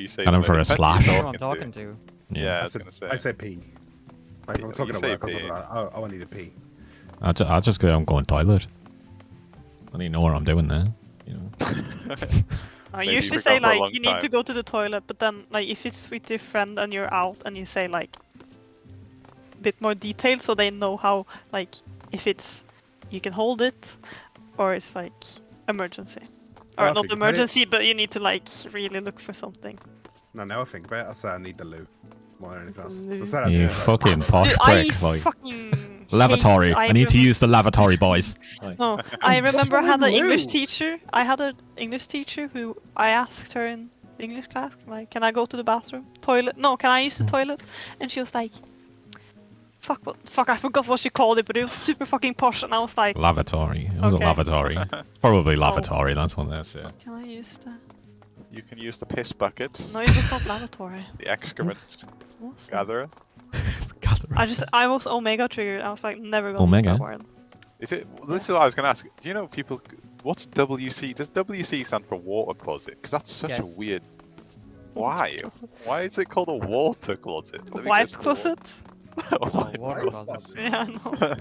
you say. Got him for a slash. Who I'm talking to. Yeah, I was gonna say. I say pee. Like, if I'm talking about work, I need a pee. I'll just go and go on toilet. I don't even know what I'm doing there. You know. I usually say like you need to go to the toilet, but then like if it's with your friend and you're out and you say like a bit more detail so they know how like if it's you can hold it or it's like emergency. Or not emergency, but you need to like really look for something. No, now I think about it, I say I need the loo more than anything else. You fucking posh prick, like. Lavatory. I need to use the lavatory, boys. No, I remember I had an English teacher. I had an English teacher who I asked her in English class, like, can I go to the bathroom? Toilet? No, can I use the toilet? And she was like, fuck, I forgot what she called it, but it was super fucking posh, and I was like... Lavatory. It was a lavatory. It's probably lavatory, that's what that's, yeah. Can I use the... You can use the piss bucket. No, it was not lavatory. The excrement gatherer. I was Omega triggered. I was like, never gonna use that word. Is it? This is what I was gonna ask. Do you know people? What's WC? Does WC stand for water closet? Because that's such a weird. Why? Why is it called a water closet? Wipe closet. Water closet. Yeah, no.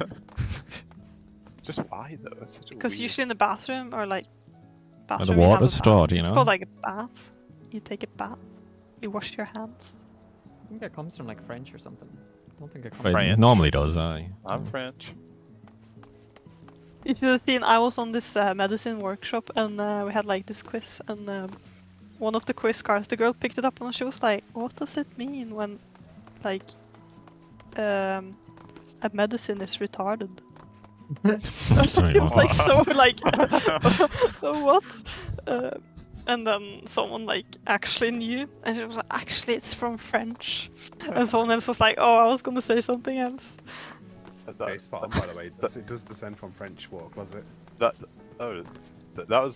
Just why though? That's such a. Because usually in the bathroom or like. Bathroom, the water stored, you know. It's called like a bath. You take a bath. You wash your hands. I think it comes from like French or something. I don't think it comes from French. It normally does, aye. I'm French. You should have seen, I was on this medicine workshop and we had like this quiz and one of the quiz cards, the girl picked it up and she was like, what does it mean when like a medicine is retarded? Sorry, it was like so like, what? And then someone like actually knew, and she was like, actually it's from French. And someone else was like, oh, I was gonna say something else. Okay, spot on, by the way. It does descend from French water closet. That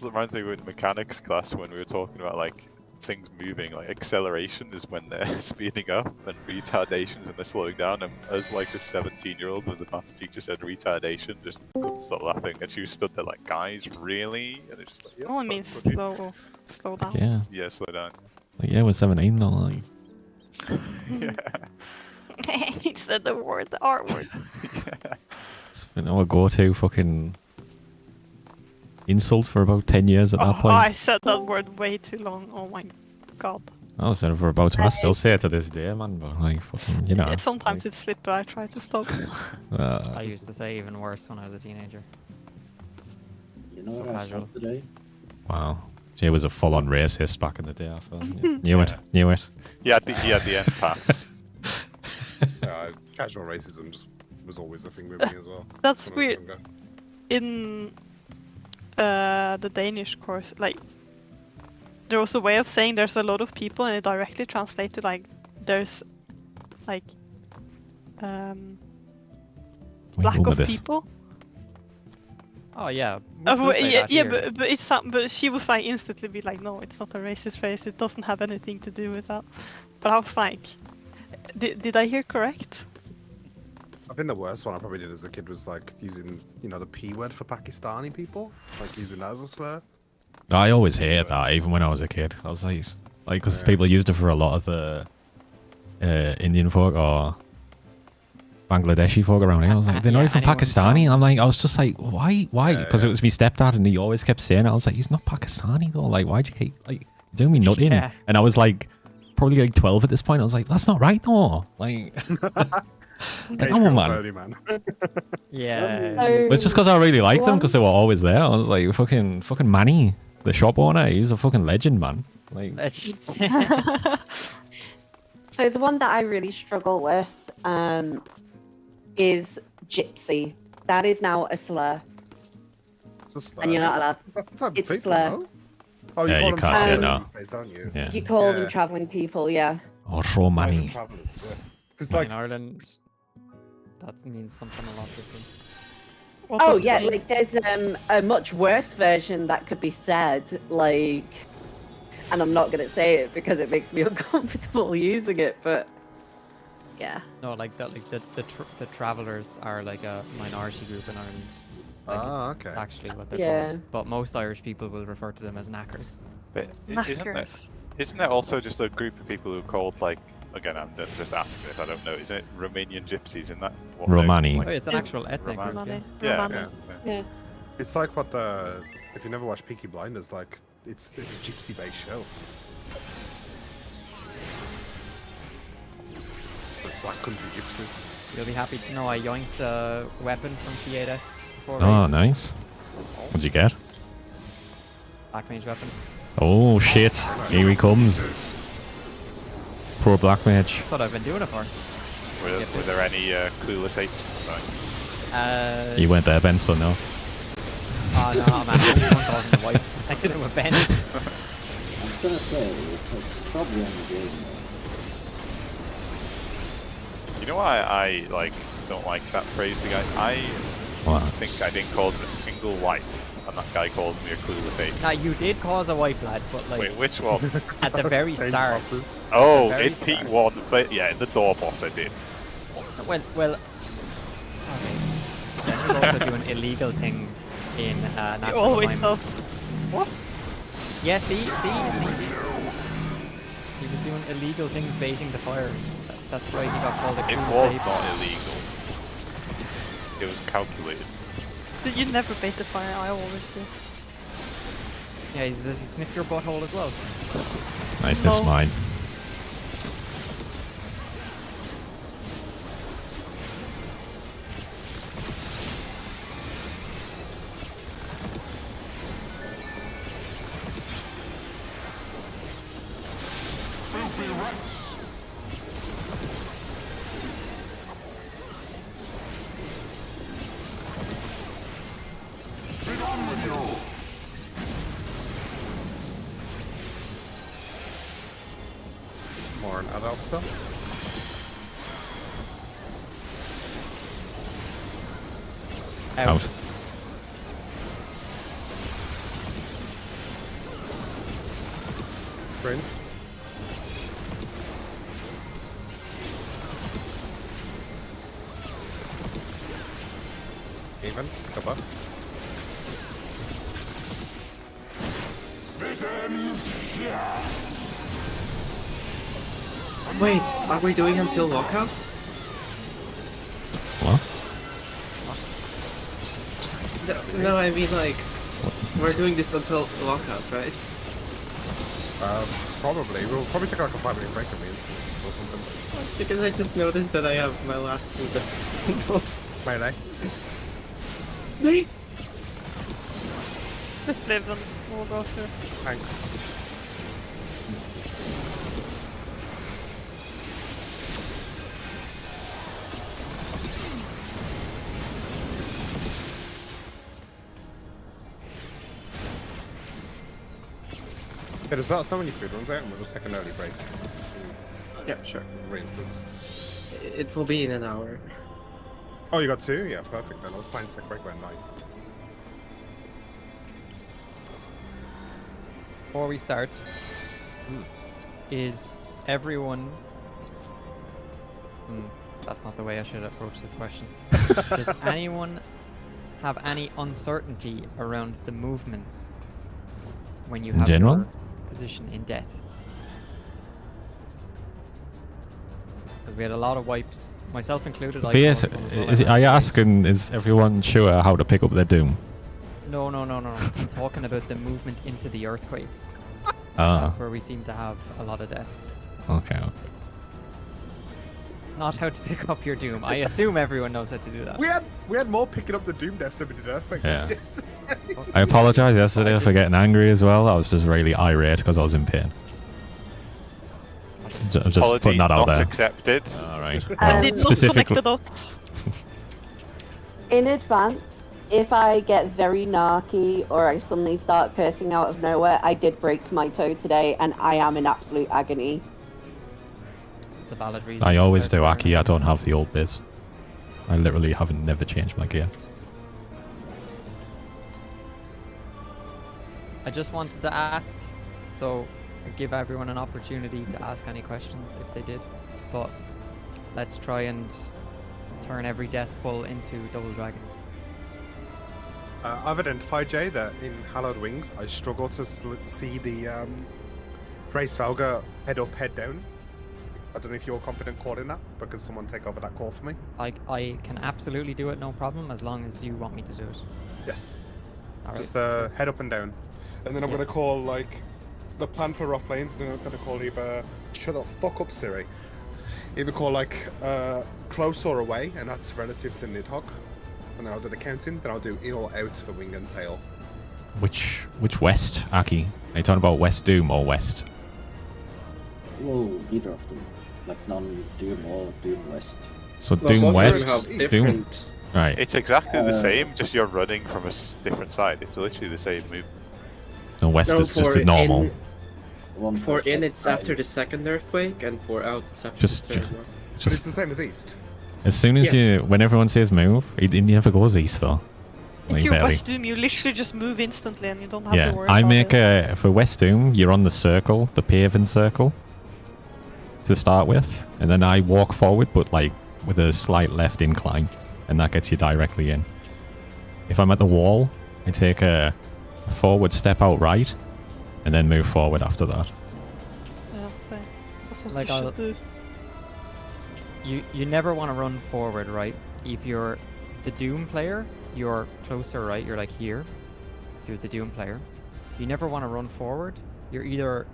reminds me with mechanics class when we were talking about like things moving. Like acceleration is when they're speeding up, and retardation is when they're slowing down. And as like a 17-year-old, when the maths teacher said retardation, just couldn't stop laughing, and she stood there like, guys, really? And it's just like, yeah, oh, it means slow down. Yeah. Yeah, slow down. Like, yeah, we're 17 though. Like. Yeah. He said the R word. Yeah. It's been our go-to fucking insult for about 10 years at that point. I said that word way too long. Oh my god. I said it for about 2 I still say it to this day, man. But like, fucking, you know. Yeah, sometimes it slips, but I try to stop. I used to say even worse when I was a teenager. You know so what casual. I said today? Wow. Jay was a full-on racist back in the day, I feel. Knew it. He had the end pass. Casual racism just was always a thing with me as well. That's weird. In the Danish course, like there was a way of saying there's a lot of people, and it directly translates to like there's like lack of people. Oh yeah. But she was like instantly be like, no, it's not a racist phrase. It doesn't have anything to do with that. But I was like, did I hear correct? I think the worst one I probably did as a kid was like using, you know, the P word for Pakistani people, like using that as a slur. I always hated that, even when I was a kid. I was like, because people used it for a lot of the Indian folk or Bangladeshi folk around here. I was like, they're not even Pakistani. I was just like, why? Because it was my stepdad, and he always kept saying it. I was like, he's not Pakistani though. Like, why'd you keep like doing me nothing? Yeah. And I was like, probably like 12 at this point. I was like, that's not right though. Like. Like, come on, man. Yeah. It was just because I really liked them because they were always there. I was like, fucking Manny, the shop owner. He's a fucking legend, man. Like. So the one that I really struggle with is gypsy. That is now a slur. It's a slur. And you're not allowed. It's a slur. Oh, yeah, you can't say it now. Don't you? Yeah. You call them travelling people, yeah. Or throw money. Because like in Ireland, that means something a lot different. Oh yeah, like there's a much worse version that could be said, like, and I'm not gonna say it because it makes me uncomfortable using it, but yeah. No, like that, like the travellers are like a minority group in Ireland. Like okay. It's actually what they're called. But most Irish people will refer to them as knackers. But Isn't there also just a group of people who are called, like, again, I'm just asking if I don't know, isn't it Romanian gypsies in that? Romani. Oh, it's an actual ethnic group, Romani. Yeah. Romani. Yeah. It's like what the if you never watched Peaky Blinders, like it's a gypsy-based show. Like Black Country gypsies. You'll be happy to know I yoinked a weapon from P8S before. Oh, nice. What'd you get? Black mage weapon. Oh shit! Here he comes. Poor black mage. That's what I've been doing it for. Were there any clueless apes? Right. You went there, Ben, so no. Oh no, man, I was causing the wipes. I did it with Ben. I was gonna say, it's probably on the game. You know why I like don't like that phrase, the guy? I think I didn't cause a single wipe, and that guy called me a clueless ape. Now you did cause a wipe, lad, but like Wait, which one? at the very start. Oh, very in start. P1, but yeah, the door boss I did. Well, okay. Ben was also doing illegal things in He Natural always Climate. does. What? Yeah, see. He was doing illegal things baiting the fire. That's why he got called a It clueless was ape. not illegal. It was calculated. Did you never bait the fire? I always do. Yeah, does he sniff your butthole as well? Nice, that's No. mine. More on adult stuff. Out. Fringe. Even. Cover. Wait, are we doing until lockout? What? No, I mean like, we're doing this until lockout, right? Probably. We'll probably take like a 5-minute break in the instance or something. Because I just noticed that I have my last two. Melee. Just live and we'll go through. Thanks. Yeah, does that start when your food runs out and we'll just take an early break? Yeah, sure. For instance. It will be in an hour. Oh, you got 2? Yeah, perfect then. I was planning to take a break by 9. Before we start, is everyone... that's not the way I should approach this question. Does anyone have any uncertainty around the movements when you have General? your position in death? Because we had a lot of wipes, myself included. But yes, are you asking, is everyone sure how to pick up their doom? No. I'm talking about the movement into the earthquakes. Ah, That's where we seem to have a lot of deaths. okay. Not how to pick up your doom. I assume everyone knows how to do that. We had more picking up the Doom deaths than we did Earthquake Yeah. yesterday. I apologize yesterday for getting angry as well. I was just really irate because I was in pain. Just Apology putting that out not there. accepted. Alright. I did not specifically. connect the dots. In advance, if I get very narky or I suddenly start cursing out of nowhere, I did break my toe today and I am in absolute agony. It's a valid reason. I to always start do, swearing. Aki. I don't have the old bits. I literally haven't never changed my gear. I just wanted to ask, so give everyone an opportunity to ask any questions if they did, but let's try and turn every death pull into double dragons. I've identified, Jay, that in Hallowed Wings, I struggle to see the Grace Valga, head up, head down. I don't know if you're confident calling that, but can someone take over that call for me? I can absolutely do it, no problem, as long as you want me to do it. Yes. All right. Just head up and down. And then I'm going to call, like, the plan for rough lanes is I'm going to call either... Shut the fuck up, Siri. Either call, like, close or away, and that's relative to Nidhogg. And then I'll do the counting, then I'll do in or out for wing and tail. Which west, Aki? Are you talking about West Doom or West? Well, either of them. Like non-Doom or Doom West. So Well, Doom Southern West, have Doom. different. Right. It's exactly the same, just you're running from a different side. It's literally the same move. No, West is just a normal. For in, it's after the second earthquake, and for out, it's after Just- the third just- one. But it's Just the same as East. as soon as when everyone says move, it never goes east though. If Like, you're barely. West Doom, you literally just move instantly and you don't have to Yeah, worry I about make it. for West Doom, you're on the circle, the paving circle, to start with, and then I walk forward, but like with a slight left incline, and that gets you directly in. If I'm at the wall, I take a forward step out right, and then move forward after that. Yeah, okay. That's what Like you I'll- should do. You never want to run forward, right? If you're the Doom player, you're closer, right? You're like here. If you're the Doom player, you never want to run forward. You're either,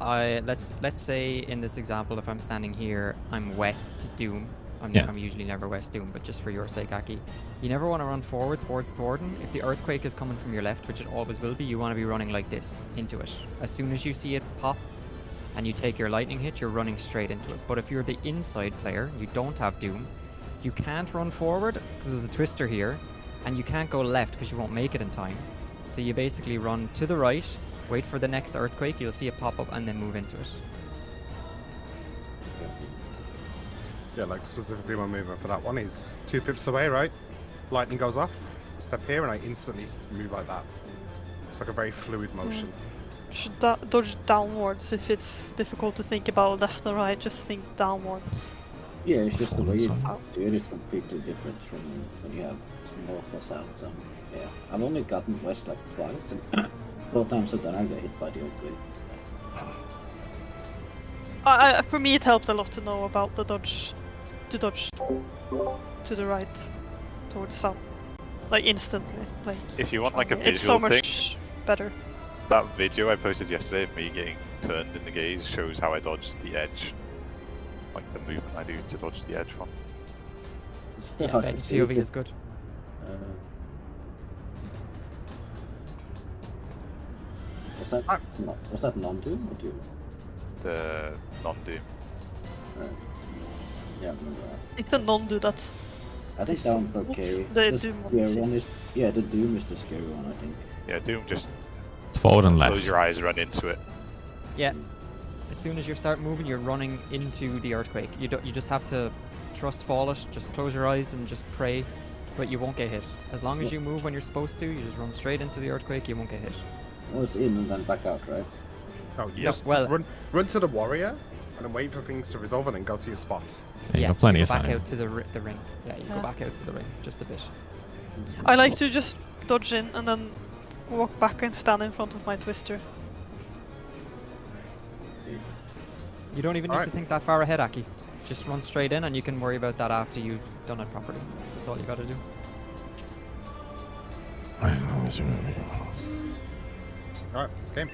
let's say in this example, if I'm standing here, I'm West Doom. I'm usually never West Doom, but just for your sake, Aki, you never want to run forward towards Thornton. If the earthquake is coming from your left, which it always will be, you want to be running like this into it. As soon as you see it pop, and you take your lightning hit, you're running straight into it. But if you're the inside player, you don't have Doom, you can't run forward because there's a twister here, and you can't go left because you won't make it in time. So you basically run to the right, wait for the next earthquake, you'll see it pop up, and then move into it. Yeah, like specifically my movement for that one is 2 pips away, right? Lightning goes off, step here, and I instantly move like that. It's like a very fluid motion. Should dodge downwards if it's difficult to think about left and right, just think downwards. Yeah, it's just the way you Dragonsong. do it is completely different from when you have north or south. Yeah, I've only gotten west like twice, and both times then I got hit by the earthquake. For me it helped a lot to know about the dodge, to dodge to the right, towards south, like instantly. Like If you want like a it's so visual thing, much better. that video I posted yesterday of me getting turned in the gaze shows how I dodged the edge. Like the movement I do to dodge the edge from. It's Yeah, hard to Ben's see, POV but, is good. Was that non-Doom or Doom? The non-doom. Yeah, I remember that. It's a non-do that's I think that one's What's okay. the This- Doom one yeah, is it? one is the Doom is the scary one, I think. Yeah, doom just It's forward and close left. your eyes, run into it. Yeah. As soon as you start moving, you're running into the earthquake. You just have to trust fall it. Just close your eyes and just pray, but you won't get hit. As long as you move when you're supposed to, you just run straight into the earthquake. You won't get hit. Oh, it's in and then back out, right? Oh, you No, just well- run to the warrior, and then wait for things to resolve, and then go to your spot. Yeah, you got plenty go of back time. out to the ring. Yeah, you go Yeah. back out to the ring just a bit. I like to just dodge in and then walk back and stand in front of my twister. You don't even need to think that far ahead, Aki. Just run straight in, and you can worry about that after you've done it properly. That's all you got to do. Alright, it's game.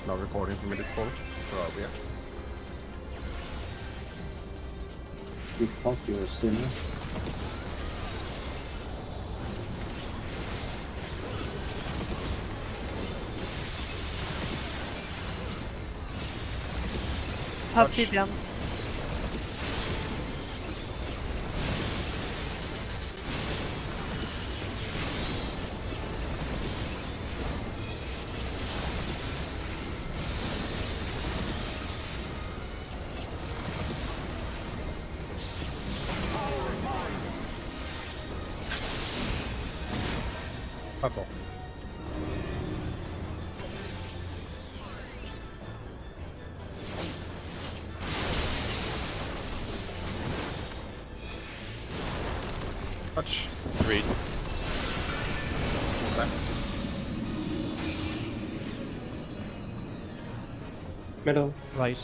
No recording from this point for OBS. You fuck, you're a sinner. Happy then. Purple. Touch. 3. Left. Middle. Right.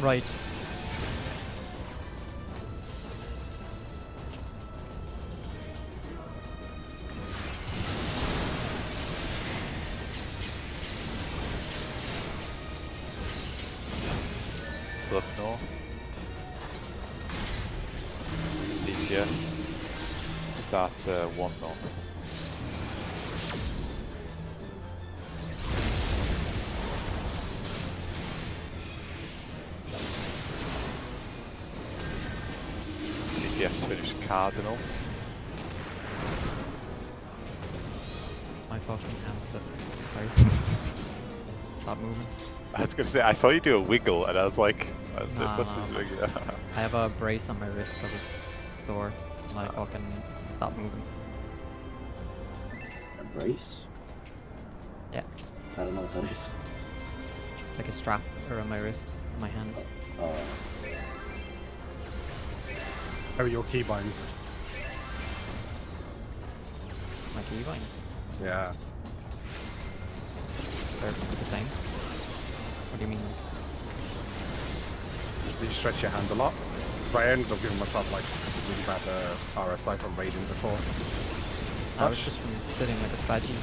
Right. Look north. DPS. Start 1 north. DPS finish cardinal. My fucking hand slipped. Sorry. Stop moving. I was gonna say, I saw you do a wiggle, and I was like, what's Nah, this nah. wiggle? I have a brace on my wrist because it's sore. And I fucking stop moving. A brace? Yeah. I don't know what that is. Like a strap around my wrist, my hand. Oh. How are your keybinds? My keybinds. Yeah. They're the same. What do you mean? Do you stretch your hand a lot? Because I ended up giving myself like really bad RSI from raiding before. I was just from sitting like a spaghetti.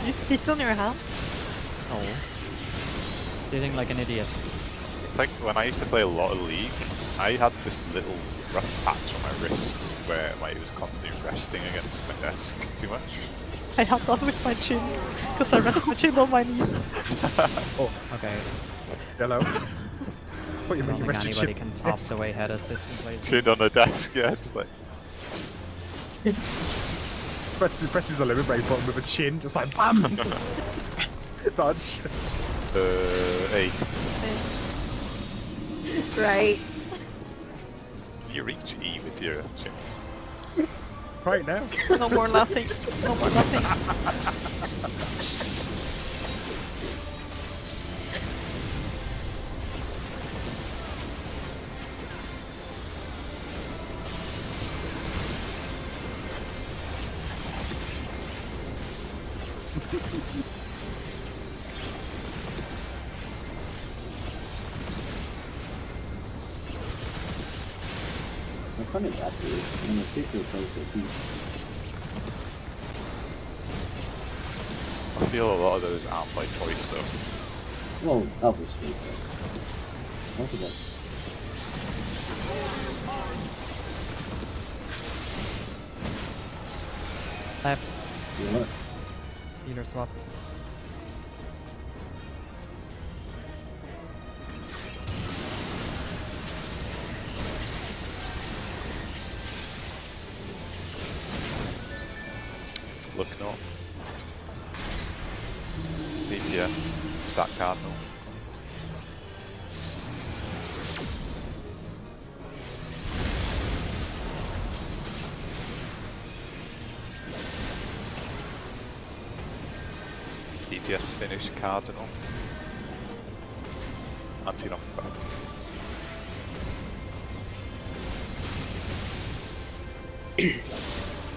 You sit on your hand? No. Sitting like an idiot. It's like when I used to play a lot of League, I had this little rough patch on my wrist where it was constantly resting against my desk too much. I had that with my chin, because I rest my chin on my knee. Oh, Okay. hello. What you I mean don't you think rest your anybody chin? can top the way Hedda sits and plays. Chin on the desk, yeah, just like. Presses the limit break button with a chin, just like BAM! Dodge. A. Right. You reach E with your chin. Right now. No more laughing. No more laughing. I'm funny that dude. I'm a super close to I feel a lot of those aren't by choice though. Well, obviously, but most of them. Left. You know what? Healer swap. Look north. DPS. Stack cardinal. DPS finish cardinal. Anti-knock back.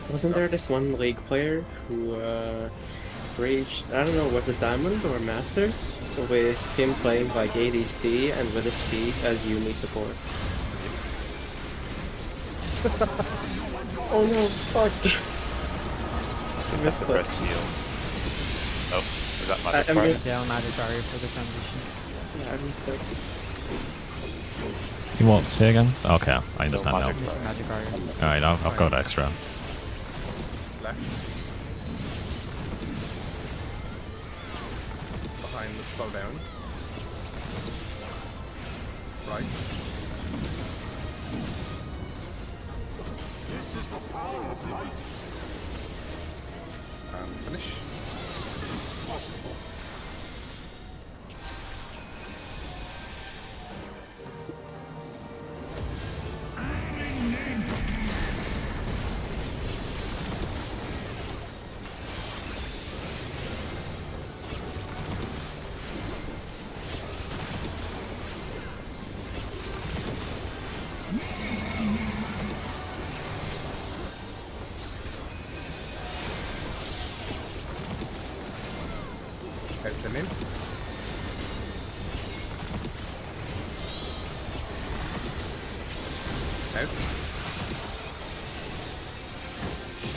Wasn't there this one League player who raged, I don't know, was it Diamond or Masters? With him playing like ADC and with his speed as Yumi support. Oh no, fuck. I missed That's the it. press heal. Oh, is that I magic price? missed- Down magic barrier for the transition. Yeah, I missed it. You what? Say again? Okay, I understand now. Missing magic barrier. Alright, I've got extra. Left. Behind the slow down. Right. This is the power of light. And finish. Out them in. Out.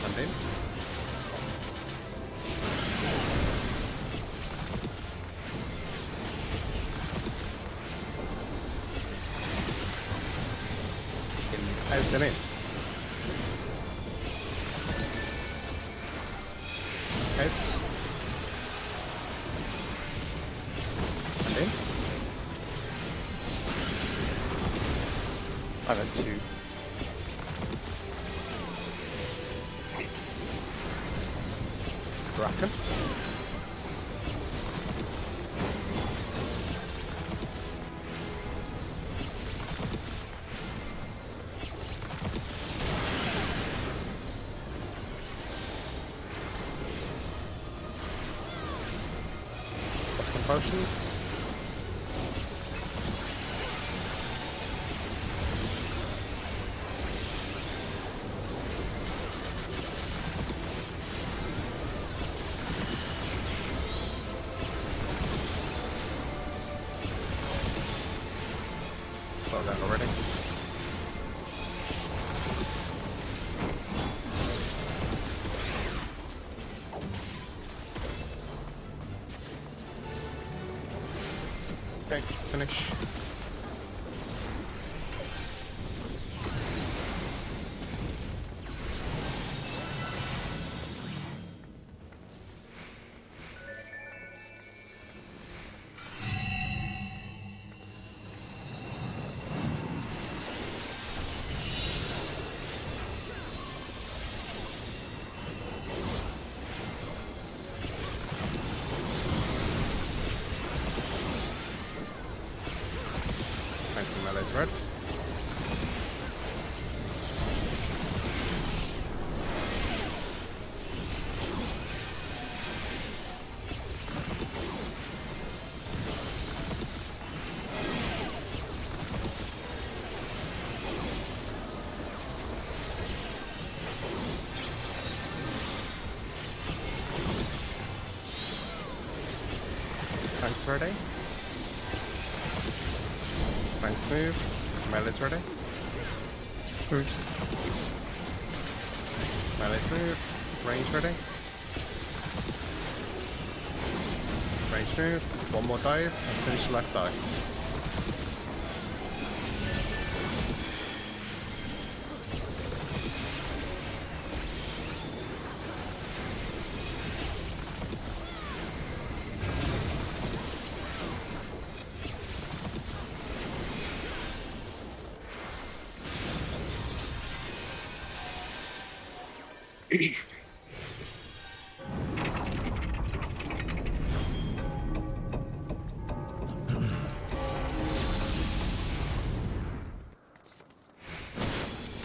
And in. Out and in. Out. And in. I'm at 2. Bracken. Got some potions. Slow down already. Okay, finish. Fancy melee's red. Thanks, ready. Thanks, move. Melee's ready. First. Melee's move. Range ready. Range move. One more dive and finish the left dive.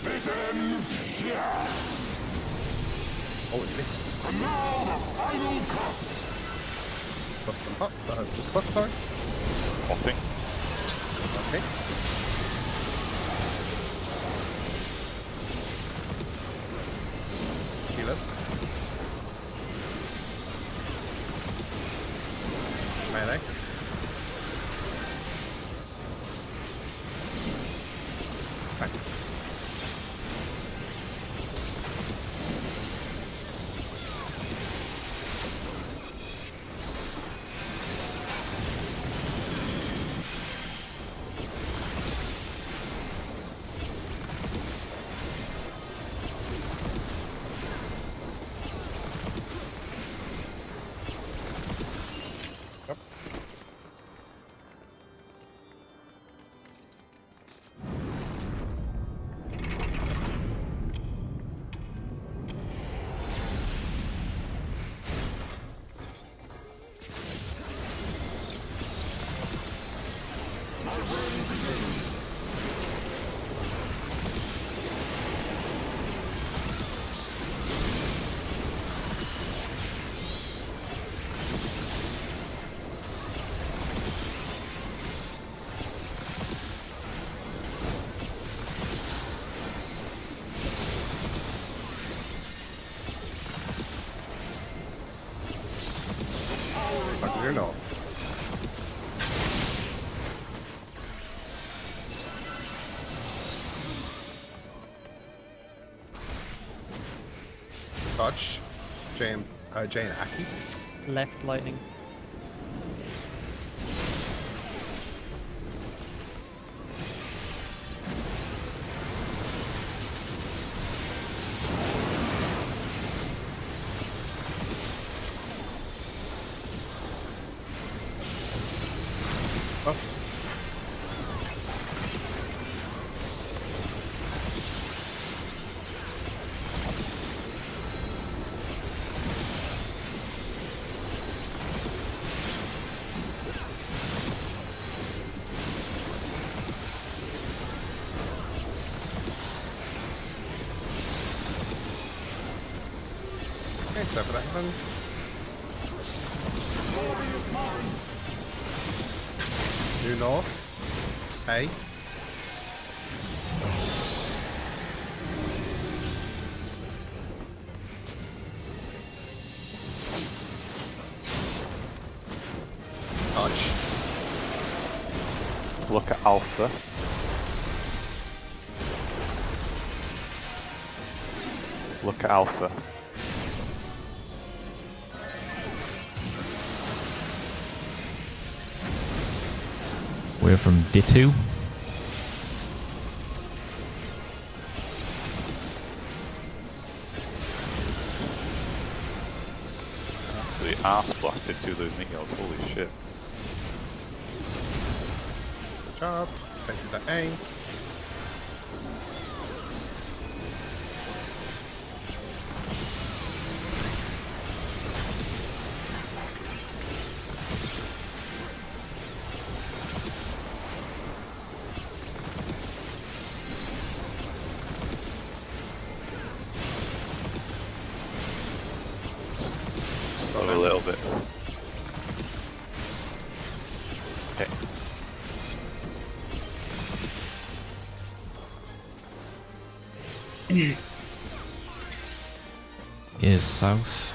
This ends here. Oh, it missed. And now the final cut. Got some pot. Just pot, sorry. Potting. Okay. Heal us. Melee. Thanks. You're not. Dodge. Jane Aki. Left lightning. Buffs. Okay, so that happens. Due north. A. Dodge. Look at Alpha. Look at Alpha. We're from D2. Absolutely ass blasted through those minions, holy shit. Good job. Places that A. A little bit. Okay. Is south.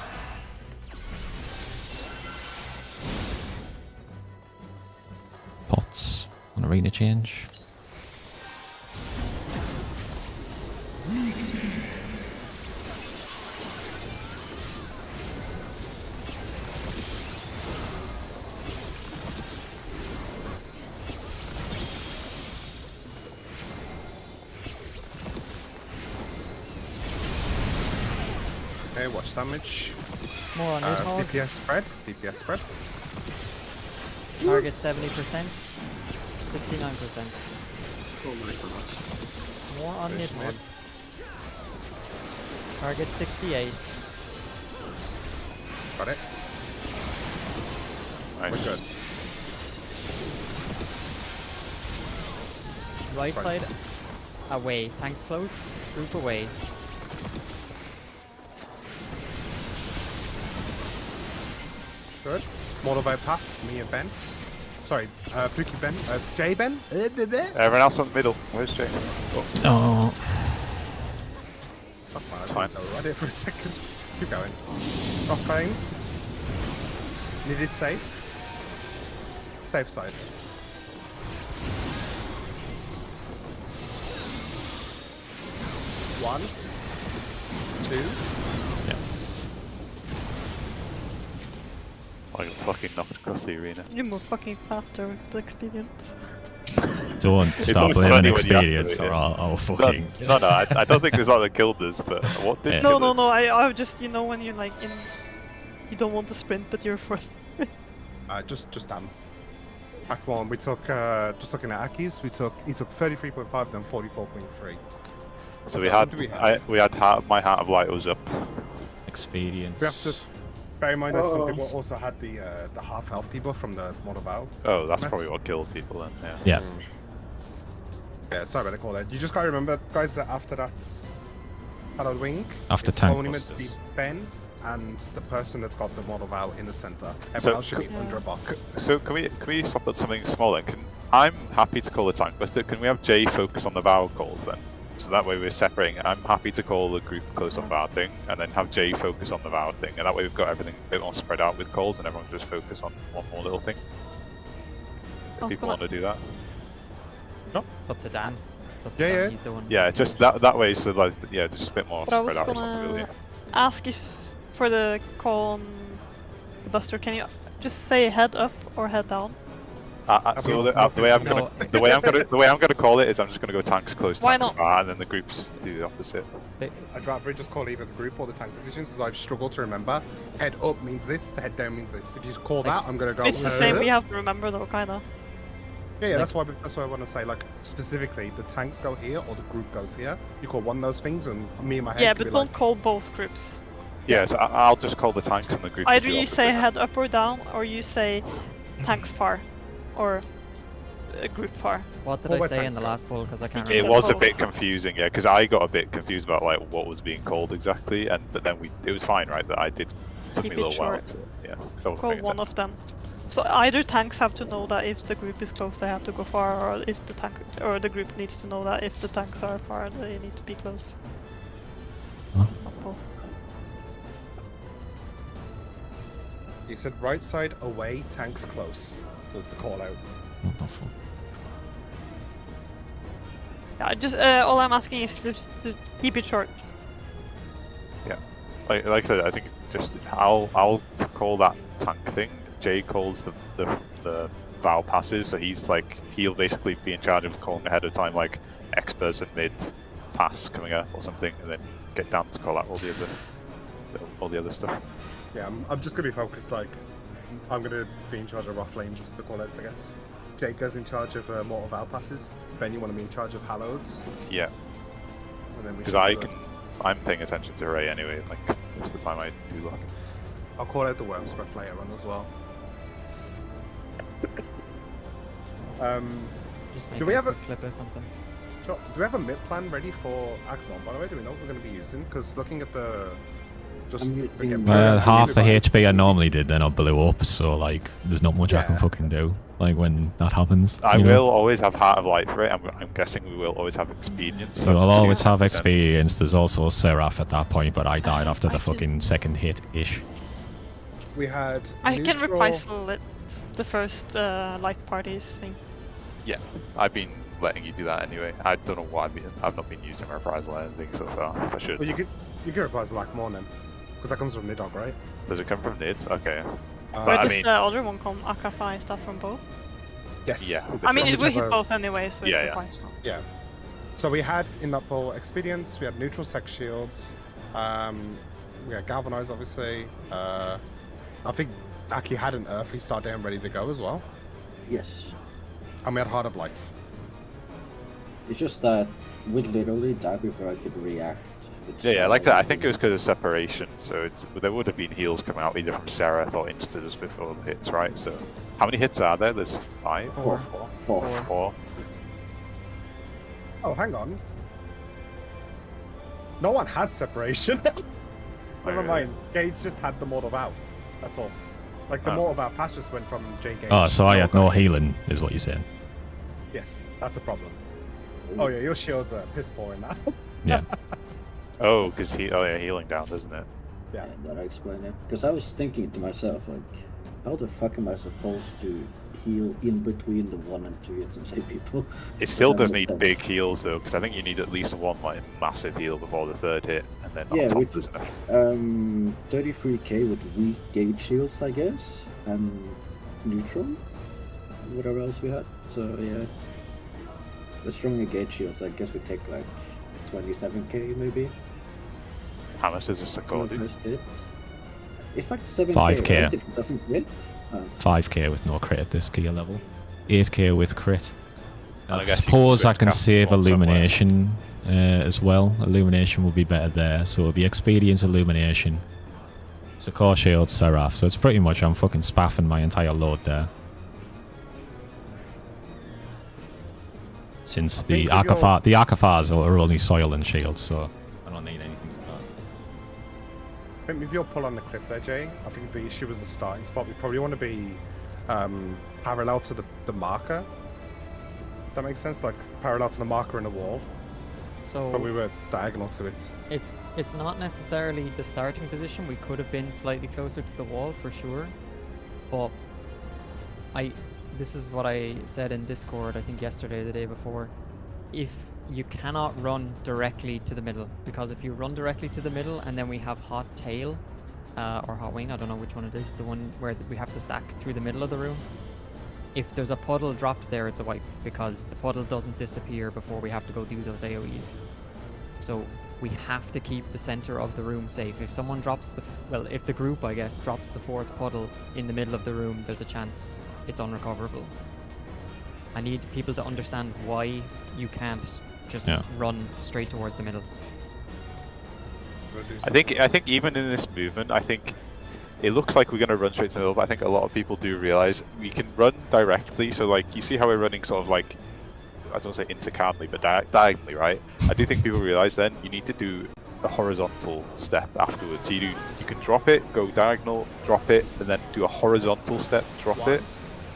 Pots on arena change. Okay, watch damage. More on this hog. DPS spread. DPS spread. Target 70%. 69%. Oh my gosh. More on Finish Nidhogg. mid. Target 68. Got it. Nice. We're good. Right side away. Tanks close. Group away. Good. Model bypass, me and Ben. Sorry, Pookie Ben. Jay Ben? Everyone else on the middle. Where's Jay? Oh, Oh, Fuck man, I fine. didn't know right here for a second. Keep going. Rock frames. Need is safe. Safe side. One. Two. I got fucking knocked across the arena. You move fucking faster with the experience. don't stop always blaming funny when you experience, have to, or yeah. I'll fucking. No, I don't think there's other killed us, but what did Yeah. No, kill no, us? no. I just, you know, when you're like in, you don't want to sprint, but you're first. Just damn. Back one, we took, just looking at Aki's, he took 33.5, then 44.3. So What do we have? we had my Heart of Light was up. Experience. We have to bear in mind that some people also had the half health debuff from the Model Vow. Oh, that's That's- probably what killed people then. Yeah. Yeah. Yeah, sorry about the call that. You just gotta remember, guys, that after that Hallowed Wing, After it's tank only meant to be busters. Ben and the person that's got the Model Vow in the center. Everyone So else should be could- under a boss. So can we swap at something small then? I'm happy to call the tank buster. Can we have Jay focus on the Vow calls then? So that way we're separating. I'm happy to call the group close off our thing, and then have Jay focus on the Vow thing, and that way we've got everything a bit more spread out with calls, and everyone can just focus on one more little thing. If people want to do that. No? It's up to Dan. It's up to Yeah, Dan. yeah. He's the one. Yeah, just that way, so like, yeah, there's just a bit more But I was spread out gonna responsibility. ask if for the call on the Buster, can you just say head up or head down? So the way I'm gonna call it is I'm just gonna go tanks close, Why tanks not? far, and then the groups do the opposite. I'd rather just call either the group or the tank positions because I've struggled to remember. Head up means this, head down means this. If you just call that, I'm gonna go. It's the same. We have to remember though, kinda. Yeah, that's why I want to say, like, specifically, the tanks go here or the group goes here. You call one of those things, and me and my head. Yeah, can but be don't like, call both groups. Yeah, so I'll just call the tanks and the group. Either you say head up or down, or you say tanks far, or group far. What did Well, I where say in tanks the go? last poll? Because I can't You It remember. was a both. bit confusing, yeah, because I got a bit confused about like what was being called exactly, but then it was fine, right? That I did. It took Keep me a it little while. short. To, yeah, because I wasn't Call paying one attention. of them. So either tanks have to know that if the group is close, they have to go far, or if the tank or the group needs to know that if the tanks are far, they need to be close. Huh? Not both. You said right side away, tanks close. Was the call out? What the fuck? Yeah, just all I'm asking is to keep it short. Yeah, like I said, I think just I'll call that tank thing. Jay calls the Vow passes, so he'll basically be in charge of calling ahead of time, like X person mid pass coming up or something, and then get down to call out all the other stuff. Yeah, I'm just gonna be focused. Like, I'm gonna be in charge of rough flames, the call outs, I guess. Jake goes in charge of mortal vow passes. Ben, you want to be in charge of halloweds, Yeah, and then we. because should, I'm paying attention to Ray anyway. Like most of the time I do look. I'll call out the worms for Flare run as well. Just Do make we a have a- quick clip or something? Do we have a mid plan ready for Act 1, by the way? Do we know what we're going to be using? Because looking at the... Just... I'm again, using- Well, I'm half the using- HP I normally did, then I blew up, so like, there's not much I can Yeah. fucking do. Like when that happens. I you know? will always have Heart of Light for it. I'm guessing we will always have Expedience. So I'll always have sense. experience. There's also Seraph at that point, but I died after the fucking second hit-ish. We had... I can neutral- reprisal it, the first light parties thing. Yeah, I've been letting you do that anyway. I don't know why I've not been using Reprisal or anything so far. I should. Well, you could reprise the lack more then. Because that comes from Nidog, right? Does it come from Nids? Okay. Where I does mean- the other one come? Akafa, is that from both? Yes. Yeah. I mean, right. it will hit Whichever- both anyway, so Yeah, it's yeah. reprisal. Yeah. So we had in that poll Expedience, we had neutral sex shields, we had Galvanize, obviously. I think Aki had an Earthly Star down ready to go as well. Yes. And we had Heart of Light. It's just that would literally die before I could react. Yeah, like that. I think it was because of separation. So there would have been heals coming out either from Seraph or Insta just before the hits, right? So how many hits are there? There's 5? Four. Four. Oh, hang on. No one had separation. Never mind. Gage just had the Mortal Vow. That's all. Like the Oh. Mortal Vow pass just went from J Gage. Oh, so I had no Gage. healing, is what you're saying. Yes, that's a problem. Oh yeah, your shields are piss poor in that. Yeah. Oh, because healing down, doesn't it? Yeah. Yeah, that I explain it. Because I was thinking to myself, like, how the fuck am I supposed to heal in between the 1 and 2 hits and save people? It still That does makes need sense. big heals though, because I think you need at least one like massive heal before the 3rd hit, and then Yeah, on top which there's enough. 33k with weak gauge shields, I guess, and neutral, whatever else we had. So yeah, the stronger gauge shields, I guess we take like 27k maybe. How much does this for score the do? first hit. It's like 7k. 5k. Right? If it doesn't crit. 5k with no crit at this gear level. 8k with crit. And I I guess you can suppose I switch can cast save one somewhere. Illumination as well. Illumination will be better there. So it'll be Expedience, Illumination. So Core Shield, Seraph. So it's pretty much I'm fucking spaffing my entire load there. Since the think with your- Akafars are only soil and shield, so I don't need anything for that. I think with your pull on the clip there, Jay, I think the issue was the starting spot. We probably want to be parallel to the marker. That makes sense, like parallel to the marker in the wall. So But we were diagonal to it. it's not necessarily the starting position. We could have been slightly closer to the wall for sure, but this is what I said in Discord, I think yesterday or the day before. If you cannot run directly to the middle, because if you run directly to the middle and then we have hot tail or hot wing, I don't know which one it is, the one where we have to stack through the middle of the room. If there's a puddle dropped there, it's a wipe, because the puddle doesn't disappear before we have to go do those AoEs. So we have to keep the center of the room safe. If someone drops if the group, I guess, drops the 4th puddle in the middle of the room, there's a chance it's unrecoverable. I need people to understand why you can't just run straight towards the middle. I think even in this movement, I think it looks like we're going to run straight to the middle, but I think a lot of people do realize we can run directly. So like, you see how we're running sort of like, I don't say intercamly, but diagonally, right? I do think people realize then you need to do a horizontal step afterwards. So you can drop it, go diagonal, drop it, and then do a horizontal step, drop it,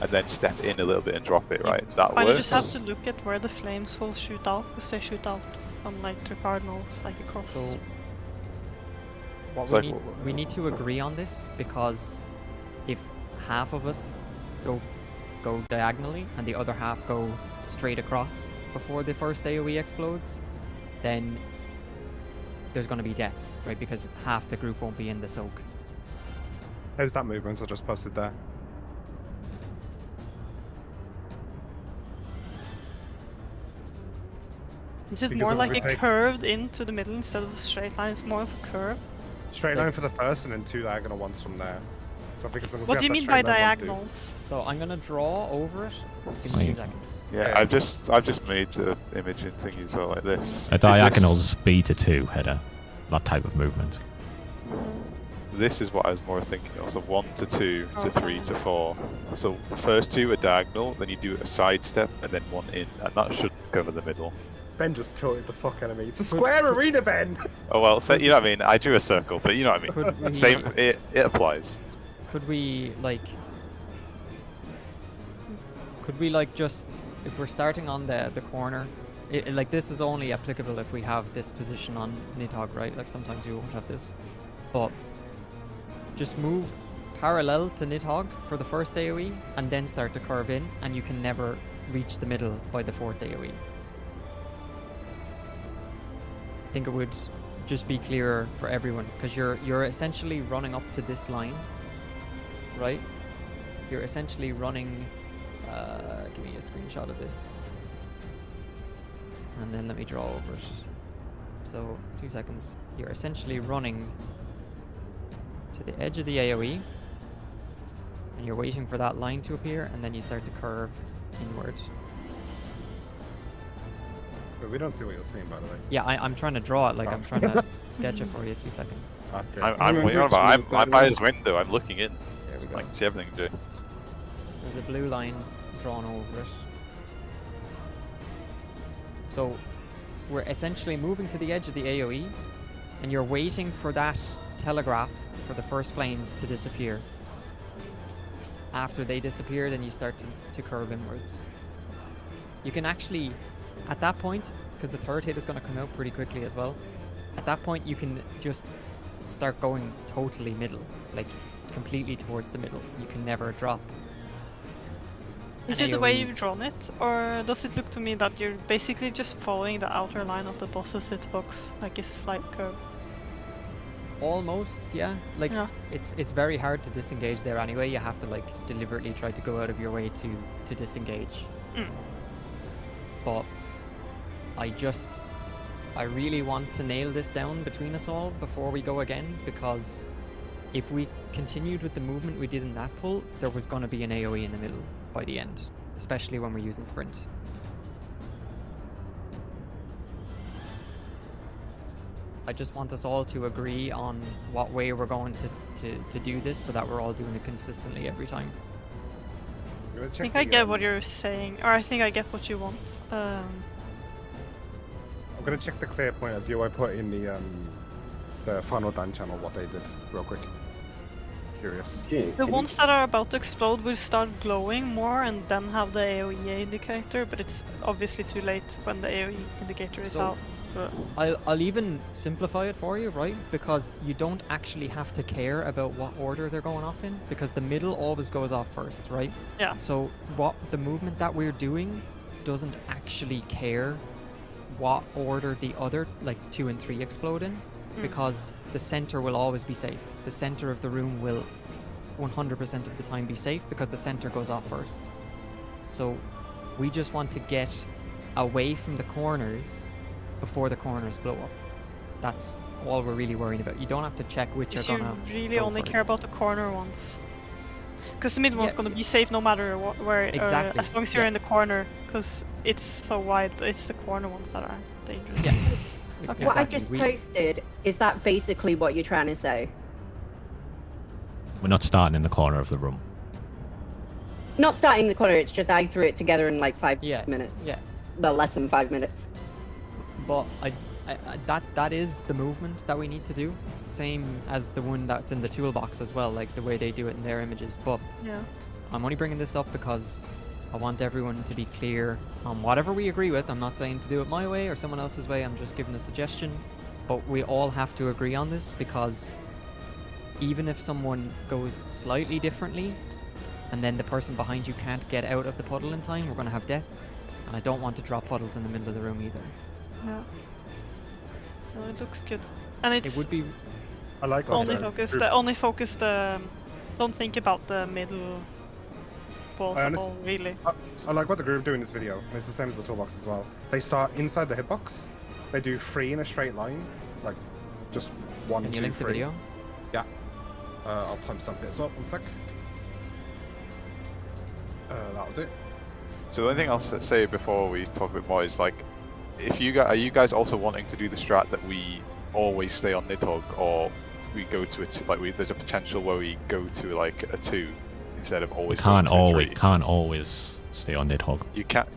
and then step in a little bit and drop it, right? That works. You just have to look at where the flames will shoot out, because they shoot out from like the cardinals, like across. So we need to agree on this, because if half of us go diagonally and the other half go straight across before the first AoE explodes, then there's going to be deaths, right? Because half the group won't be in the soak. How's that movement I just posted there? Is it more like a curved into the middle instead of a straight line? It's more of a curve? Straight line for the first and then 2 diagonal ones from there. So I think as long as what we do you have mean that by straight line diagonals? So I'm going to draw over it. Give me 2 seconds. Yeah, I've just made the imaging thingy as well, like this. A diagonal's B to 2 header, that type of movement. This is what I was more thinking of. So 1 to 2 to 3 to 4. So the first 2 are diagonal, then you do a side step and then 1 in, and that should cover the middle. Ben just tilted the fuck out of me. It's a square arena, Ben! Oh well, so, you know what I mean? I drew a circle, but you know what I mean. Same, it applies. Could we just, if we're starting on the corner, like this is only applicable if we have this position on Nidhogg, right? Like sometimes you won't have this. But just move parallel to Nidhogg for the first AoE and then start to curve in, and you can never reach the middle by the 4th AoE. I think it would just be clearer for everyone, because you're essentially running up to this line, right? You're essentially running. Give me a screenshot of this, and then let me draw over it. So 2 seconds. You're essentially running to the edge of the AoE, and you're waiting for that line to appear, and then you start to curve inward. But we don't see what you're seeing, by the way. Yeah, I'm trying to draw it, like I'm trying to sketch it for you. 2 seconds. Okay. I'm by his window, I'm looking in. I can see everything to do. There's a blue line drawn over it. So we're essentially moving to the edge of the AoE, and you're waiting for that telegraph for the first flames to disappear. After they disappear, then you start to curve inwards. You can actually, at that point, because the 3rd hit is going to come out pretty quickly as well, at that point you can just start going totally middle, like completely towards the middle. You can never drop. Is it the way you've drawn it, or does it look to me that you're basically just following the outer line of the boss's hitbox, like a slight curve? Almost, yeah. Like it's very hard to disengage there anyway. You have to like deliberately try to go out of your way to disengage. But I really want to nail this down between us all before we go again, because if we continued with the movement we did in that pull, there was going to be an AoE in the middle by the end, especially when we're using sprint. I just want us all to agree on what way we're going to do this, so that we're all doing it consistently every time. I think I get what you're saying, or I think I get what you want. I'm gonna check the clear point of view I put in the final Dan channel, what they did, real quick. Curious. The ones that are about to explode will start glowing more and then have the AoE indicator, but it's obviously too late when the AoE indicator is out. But I'll even simplify it for you, right? Because you don't actually have to care about what order they're going off in, because the middle always goes off first, right? yeah. So what the movement that we're doing doesn't actually care what order the other, like 2 and 3 explode in, because the center will always be safe. The center of the room will 100% of the time be safe because the center goes off first. So we just want to get away from the corners before the corners blow up. That's all we're really worried about. You don't have to check which are Because you gonna really go only first. care about the corner ones. Because the middle one's gonna be safe no matter where, Exactly. as long as you're in the corner, because it's so wide, but it's the corner ones that are dangerous. Yeah. Okay. What I Exactly. just We- posted, is that basically what you're trying to say? We're not starting in the corner of the room. Not starting the corner, it's just I threw it together in like 5 Yeah. minutes. Yeah. Well, less than 5 minutes. But that is the movement that we need to do. It's the same as the one that's in the toolbox as well, like the way they do it in their images. But Yeah. I'm only bringing this up because I want everyone to be clear on whatever we agree with. I'm not saying to do it my way or someone else's way. I'm just giving a suggestion. But we all have to agree on this, because even if someone goes slightly differently and then the person behind you can't get out of the puddle in time, we're going to have deaths. And I don't want to drop puddles in the middle of the room either. Yeah. No, it looks good, and it's It would be I like only the focused. group- Only focused. Don't think about the middle balls at all, really. I like what the group do in this video. And it's the same as the toolbox as well. They start inside the hitbox. They do 3 in a straight line, like just 1, Can you 2, link the 3. video? Yeah. I'll timestamp it as well. 1 sec. That'll do. So the only thing I'll say before we talk a bit more is like, if you guys, are you guys also wanting to do the strat that we always stay on Nidhogg, or we go to there's a potential where we go to like a 2 instead of always. We can't going to a 3? always stay on Nidhogg. You can't.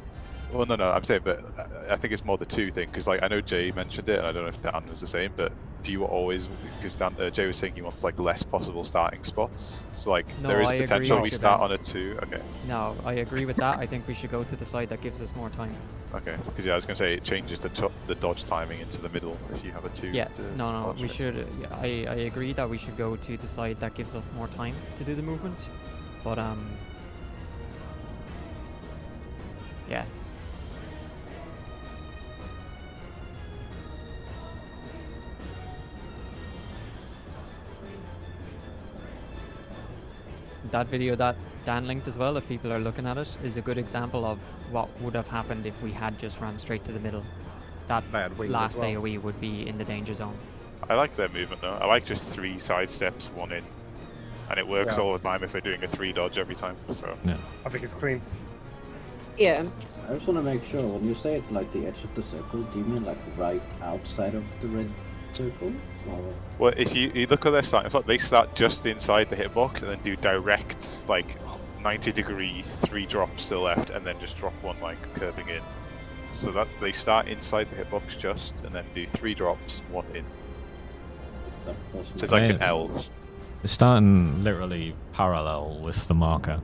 Well, no, I'm saying, but I think it's more the 2 thing, because like I know Jay mentioned it, and I don't know if Dan was the same, but do you always, because Jay was saying he wants like less possible starting spots, so like No, there is I agree potential we with start that. on a 2. Okay. No, I agree with that. I think we should go to the side that gives us more time. Okay, because yeah, I was gonna say it changes the dodge timing into the middle if you have a 2. Yeah, to no, dodge we it. should. Yeah, I agree that we should go to the side that gives us more time to do the movement. But yeah. That video that Dan linked as well, if people are looking at it, is a good example of what would have happened if we had just ran straight to the middle. That Bad wing as last well. AoE would be in the danger zone. I like their movement though. I like just 3 side steps, 1 in, and it works Yeah. all the time if we're doing a 3 dodge every time. So I think it's clean. Yeah. I just want to make sure, when you say it like the edge of the circle, do you mean like right outside of the red circle? Or... well, if you look at their starting spot, they start just inside the hitbox and then do direct like 90-degree 3 drops to the left, and then just drop 1 like curving in. So that they start inside the hitbox just, and then do 3 drops, 1 in. So it's like an L. It's starting literally parallel with the marker.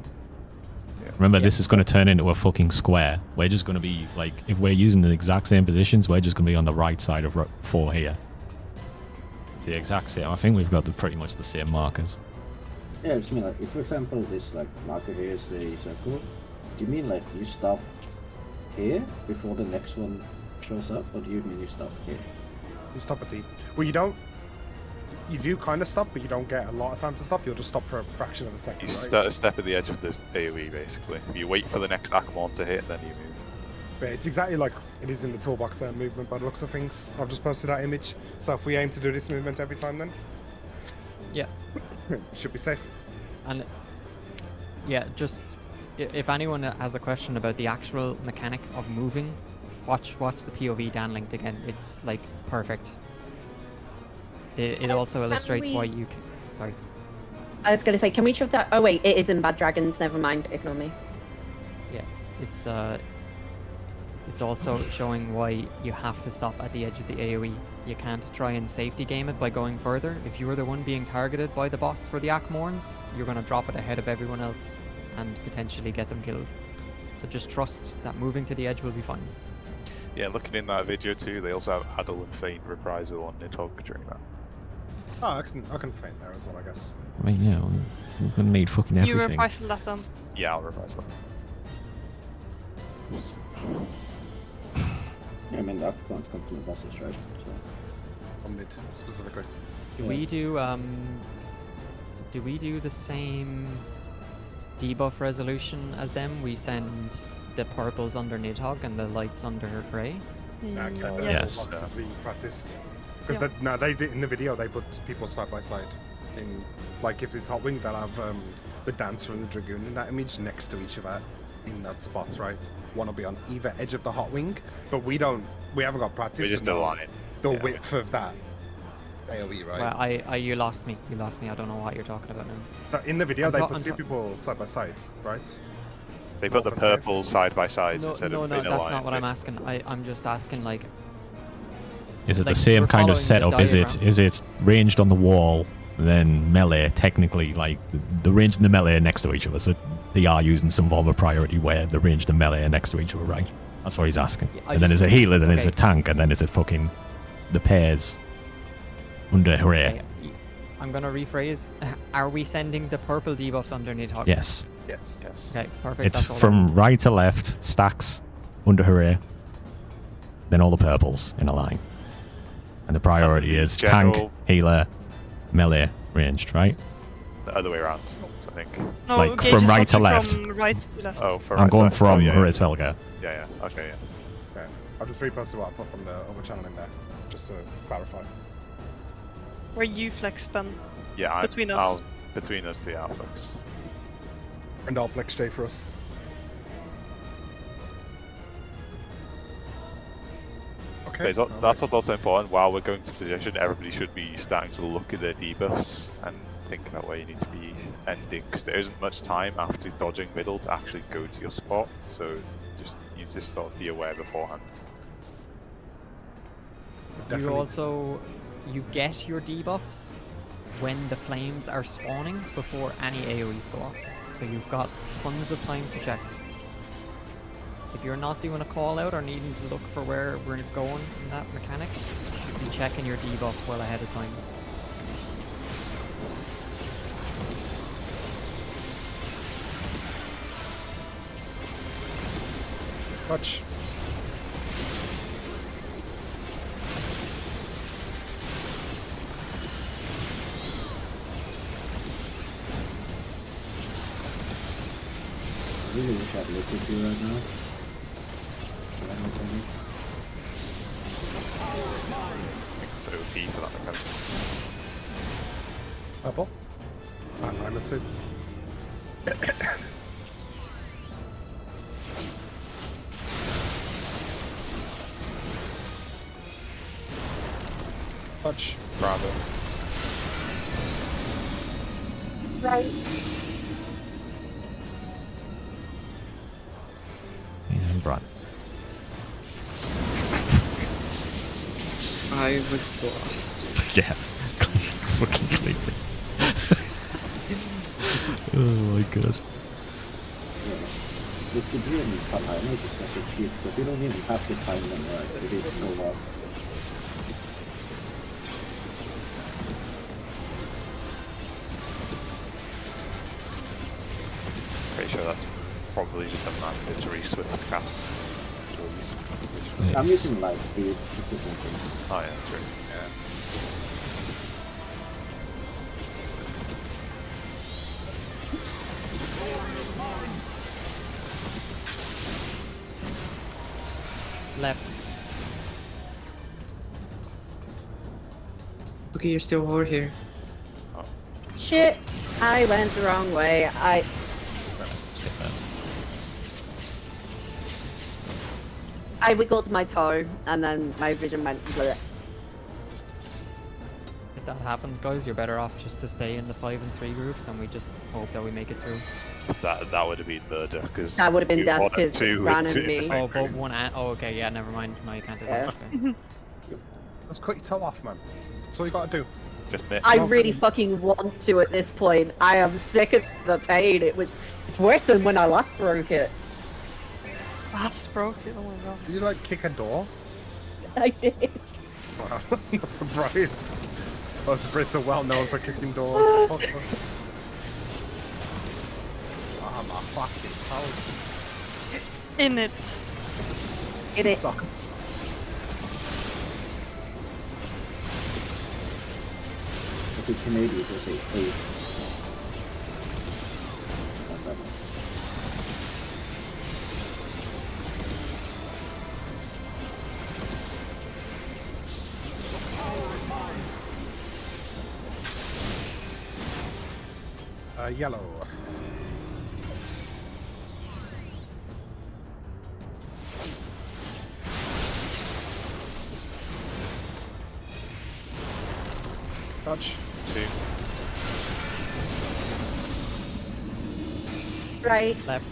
Yeah. Remember, this is going to turn into a fucking square. We're just going to be like, if we're using the exact same positions, we're just going to be on the right side of 4 here. It's the exact same. I think we've got pretty much the same markers. Yeah, it's mean like, if for example this like marker here is the circle, do you mean like you stop here before the next one shows up, or do you mean you stop here? You stop at the. Well, you don't. You do kind of stop, but you don't get a lot of time to stop. You'll just stop for a fraction of a second. You right? start a step at the edge of this AoE basically. You wait for the next Akmon to hit, then you move. But it's exactly like it is in the toolbox there, movement by the looks of things. I've just posted that image. So if we aim to do this movement every time, then Yeah. it should be safe. And yeah, just if anyone has a question about the actual mechanics of moving, watch the POV Dan linked again. It's like perfect. It also illustrates why you can... Sorry. I was going to say, can we shove that? Oh wait, it is in Bad Dragons. Never mind. Ignore me. Yeah, it's also showing why you have to stop at the edge of the AoE. You can't try and safety game it by going further. If you are the one being targeted by the boss for the Akmorns, you're going to drop it ahead of everyone else and potentially get them killed. So just trust that moving to the edge will be fine. Yeah, looking in that video too, they also have Adel and Feint reprisal on Nidhogg during that. Oh, I can feint there as well, I guess. I mean, yeah, we're gonna need fucking You everything. reprisal that then. Yeah, I'll reprise that. Yeah, I mean, the upclowns come from the bosses, right? So. On mid, specifically. Do we do the same debuff resolution as them? We send the purples under Nidhogg and the lights under Grey? Yes. As we practiced. Because they did in the video, they put people side by side. In like if it's Hot Wing, they'll have the Dancer and the Dragoon in that image next to each other in that spot, right? One will be on either edge of the Hot Wing, but we haven't got practice. We just align the width of that AoE, right? Well, you lost me. You lost me. I don't know what you're talking about now. So in the video, they put two people side by side, right? They put the purple side by side instead of being aligned. No, that's not what I'm asking. I'm just asking, like... Is it like, the same kind of following the setup? Is it ranged on the wall, then melee, technically, like, the range and the melee are next to each other, so they are using some form of priority where the range and the melee are next to each other, right? That's what he's asking. Yeah, and then is it healer, then is it tank, and then is it fucking the pairs under Hooray? Okay, I'm gonna rephrase. Are we sending the purple debuffs under Nidhogg? Yes. Yes. Okay, perfect. It's that's all from right to left, stacks, under Hooray, then all the purples in a line. And the priority is tank, healer, melee, ranged, right? The other way around, I think. No, like Gage from is right to talking left. From right to left. Oh, from I'm right going to left. from yeah, Horace Velga. Yeah, okay, yeah. Okay. I've just reposted what I put from the other channel in there, just to clarify. Where you flex spend Yeah, between us. Between us, the outflux. And I'll flex J for us. Okay. That's what's also important. While we're going to position, everybody should be starting to look at their debuffs and think about where you need to be ending, because there isn't much time after dodging middle to actually go to your spot. So just you just sort of be aware beforehand. You get your debuffs when the flames are spawning before any AoEs go off. So you've got tons of time to check. If you're not doing a call out or needing to look for where we're going in that mechanic, you should be checking your debuff well ahead of time. Touch. I really wish I had looked at you right now. So OP for that mechanic. Purple. I'm at 2. Touch. Bravo. Right. He's in front. I was lost. Yeah. Fucking completely. Oh my god. With the DM timer, just such a cheat, but you don't even have to time them right. It is so hard. Pretty sure that's probably just a mandatory swift cast. I'm using light speed, just the same thing. Oh yeah, true. Yeah. Left. Okay, you're still over here. Shit, I went the wrong way. I wiggled my toe and then my vision went bleh. If that happens, guys, you're better off just to stay in the 5 and 3 groups, and we just hope that we make it through. That would have been murder, because That would have been death because Ran and me. Oh, but one and okay, yeah, never mind. No, you can't do that. Okay. Let's cut your toe off, man. That's all you gotta do. Just miss. I really fucking want to at this point. I am sick of the pain. It's worse than when I last broke it. That's broken. Oh my god. Did you like kick a door? I did. Wow, I'm not surprised. Us Brits are well known for kicking doors. Ah, my fucking house. In it. In it. The Canadians will say hey. Yellow. Touch. 2. Right. Left.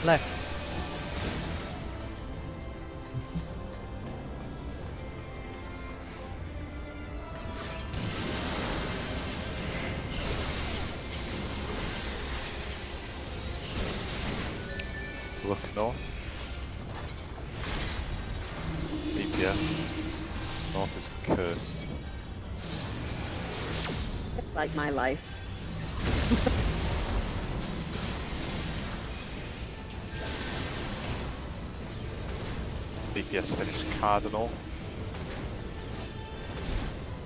Left. Look north. DPS. North is cursed. It's like my life. DPS finished Cardinal.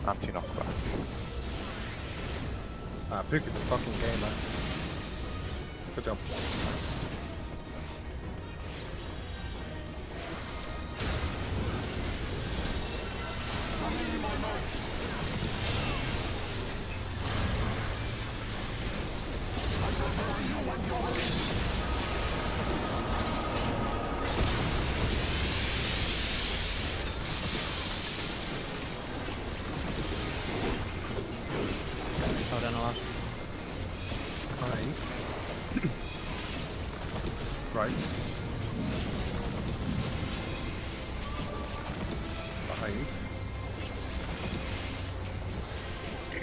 Anti-knockback. Book is a fucking gamer. Good job. Nice. Slow down a lot. Behind. Right. Behind.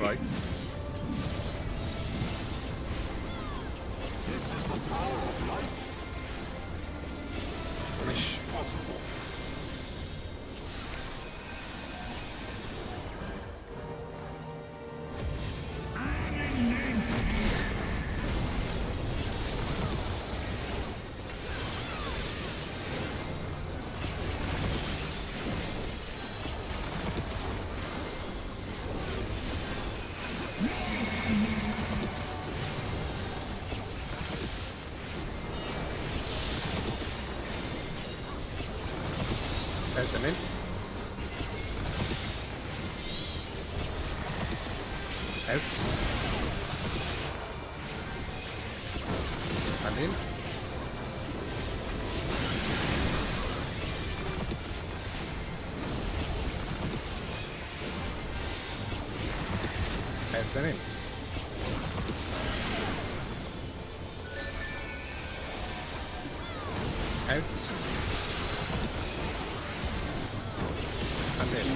Right. This is the power of light. Finish. Possible. Out them in. Out. And in. Out and in. Out. And in.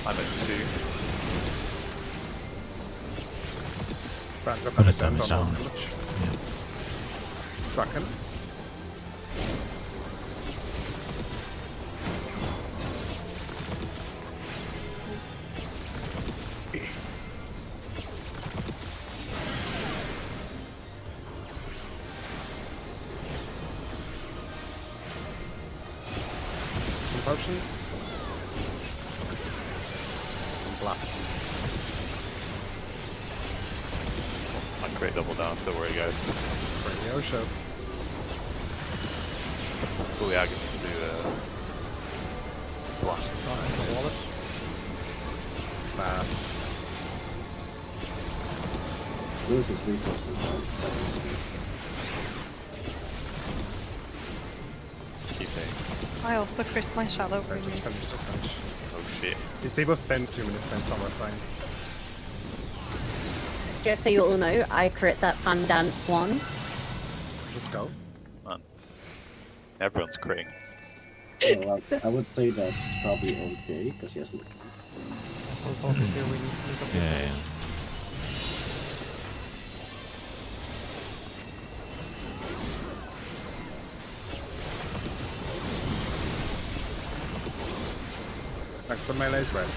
I'm at 2. Brand's got Put damage it down, damage don't down. know too much. Kraken. Some potions. And blast. I'm Great double down, don't worry guys. Radio show. Oh yeah, I can do blast. Wallet. Nah. Lose his resources. Keep it. I also crit my shadow for Just me. finish. Oh shit. If they both spend 2 minutes, then it's not worth playing. Just so you all know, I crit that fun dance one. Just go. Man. Everyone's critting. Well, I would say that's probably okay, because he has more. Full focus here, we need to make up this. Yeah. Next on melee's red.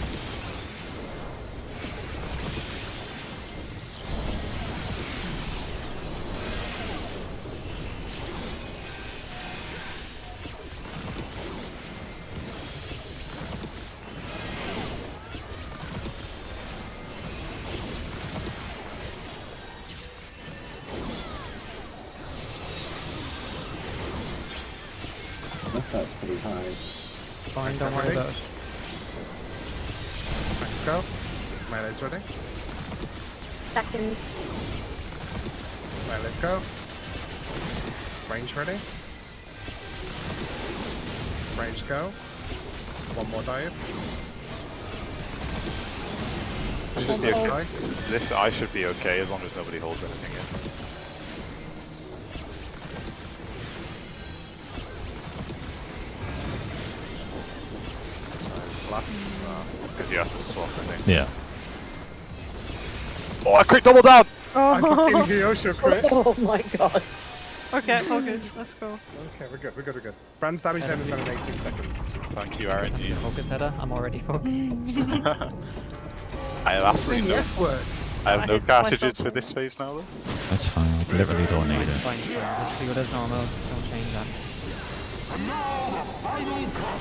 That's pretty high. It's fine, don't worry about it. Let's go. Melee's ready. Second. Let's go. Range ready. Range go. One more dive. Should be okay. This I should be okay as long as nobody holds anything in. Plus. Because you have to swap, I think. Yeah. Oh, I crit double down! I can feel Yosho crit. Oh my god. Okay, focus, let's go. Okay, we're good. Brand's damage time is done in 18 seconds. Thank you, Aaron. Doesn't have to focus, Hedda. I'm already focusing. I have absolutely no. Word. I have I no hit cartridges myself. for this phase now, though. That's fine. I literally don't need It's it. fine, it's fine. Just do it as normal. Don't change that. And now the final cut.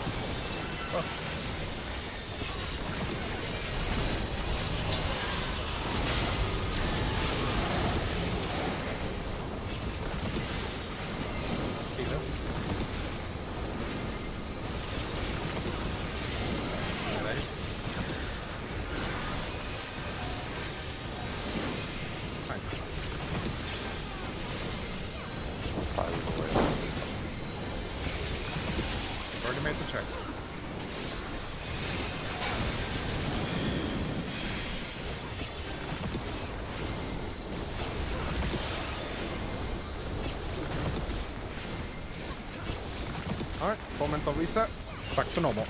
Already made the check. Alright, full mental reset. Back to normal.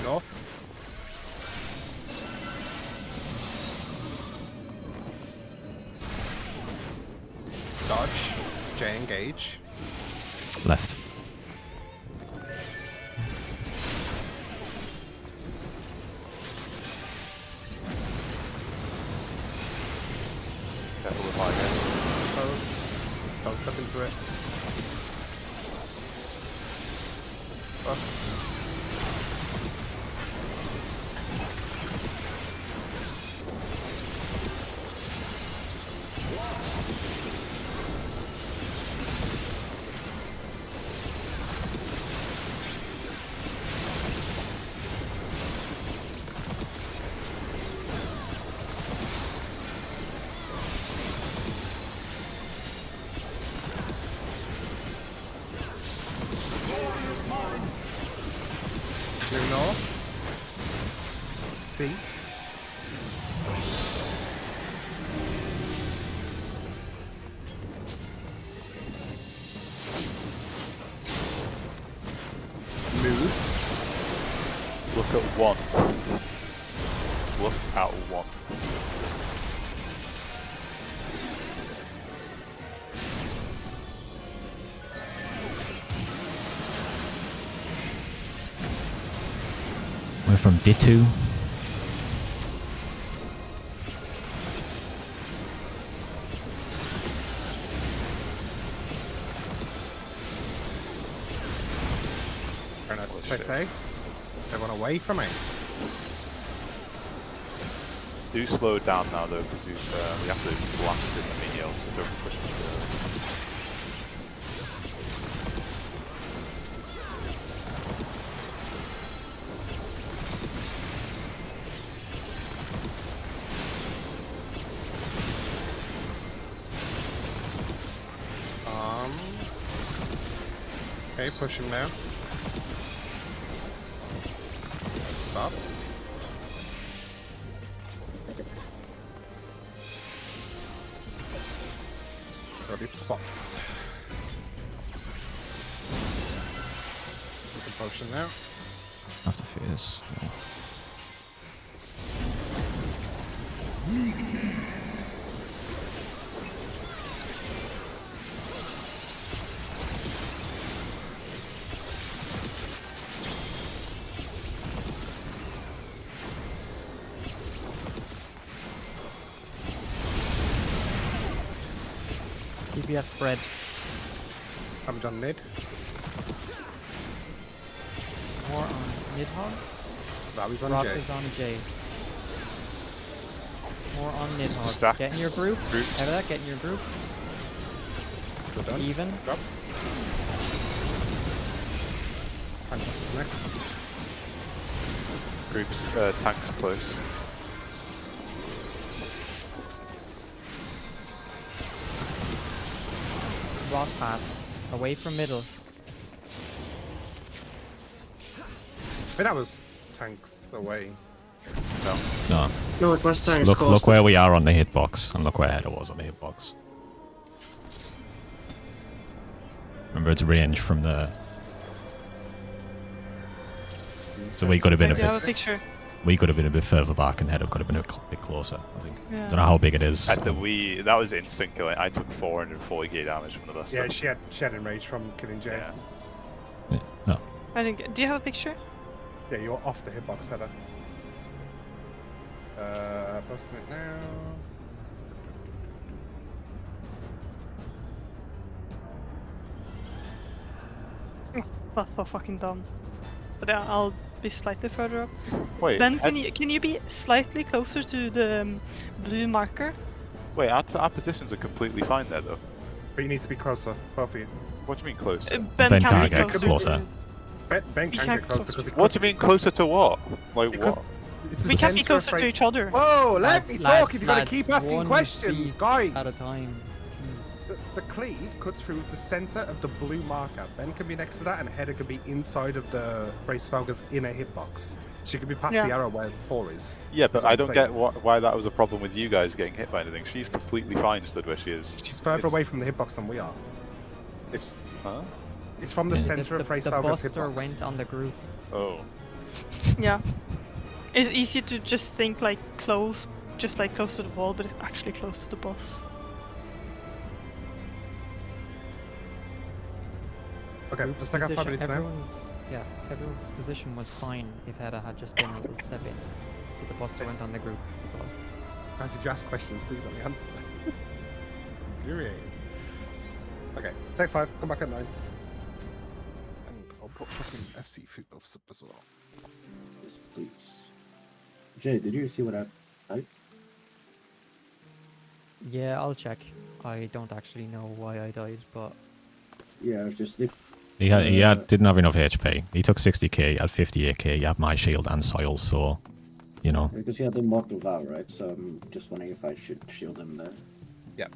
North. Dodge. J engage. Left. Careful with high guys. Close. Don't step into it. Plus. Due north. C. at 1. Look at 1. We're from D2. And that's what I say. Everyone away from me. Do slow it down now though, because we have to blast in the minions, so don't push me forward. Okay, push him now. Stop. Go deep spots. We can potion now. After fears. DPS spread. I'm done mid. More on Nidhogg. That on Rock J. is on J. More on Nidhogg. Stacks. Get in your group. Groups. Out of that, get in your group. We're done. Even. Drop. Fantastic. Next. Groups, tanks close. Rock pass. Away from middle. Wait, that was tanks away. No. No. No, it was tanks. Look where we are on the hitbox, and look where Header was on the hitbox. Remember, it's range from the. So we could have been a Do you have a bit. picture? We could have been a bit further back, and Header could have been a bit closer. I think. Yeah. Don't know how big it is. At the Wii, that was instant killing. I took 440k damage from the bust. Yeah, she had enraged from killing Jay. Yeah. No. I think. Do you have a picture? Yeah, you're off the hitbox, Heather. Posting it now. That's so fucking dumb. But yeah, I'll be slightly further up. Wait, Ben, can you be slightly closer to the blue marker? wait, our positions are completely fine there though. But you need to be closer, both of you. What do you mean closer? Ben Ben can can't be get closer. closer. Ben We can can't get closer closer. because it What do cuts- you mean closer to what? Like it what? cuts- it's the We can't be center closer of to each other. Whoa, let Lads, me talk lads, if you're gonna lads, keep asking one questions, beat guys. at a time, please. The cleave cuts through the center of the blue marker. Ben can be next to that, and Heather can be inside of the Bracefelger's inner hitbox. She could be past the arrow where 4 is. Yeah, but That's what I I'm don't saying. get why that was a problem with you guys getting hit by anything. She's completely fine stood where she is. She's further It's- away from the hitbox than we are. It's huh? It's from the Yeah. center of The Bracefelger's Buster hitbox. went on the group. Oh. Yeah. It's easy to just think like close, just like close to the wall, but it's actually close to the boss. Okay, Group's let's take our 5 position- minutes now. everyone's position was fine if Hedda had just been a little step in. But the Buster went on the group, that's all. Guys, if you ask questions, please let me answer. Infuriating. Okay, let's take 5, come back at 9. And I'll put fucking FC food buffs up as well. Yes, please. Jay, did you see what I typed? Yeah, I'll check. I don't actually know why I died, but Yeah, it's just if. He didn't have enough HP. He took 60k, had 58k, he had my shield and soil, so, you know. Because he had the Mortal Vow, right? So I'm just wondering if I should shield him there. Yeah.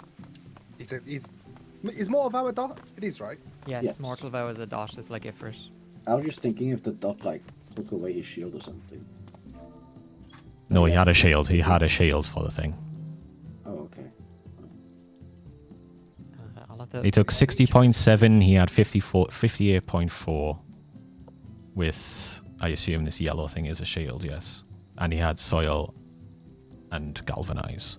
Is Mortal Vow a dot? It is, right? yes, Yes. Mortal Vow is a dot, it's like Ifrit. I was just thinking if the dot, like, took away his shield or something. No, he had a shield. He had a shield for the thing. Oh, okay. I'll have to He took 60.7, he had 58.4 with I assume this yellow thing is a shield, yes. And he had soil and galvanize.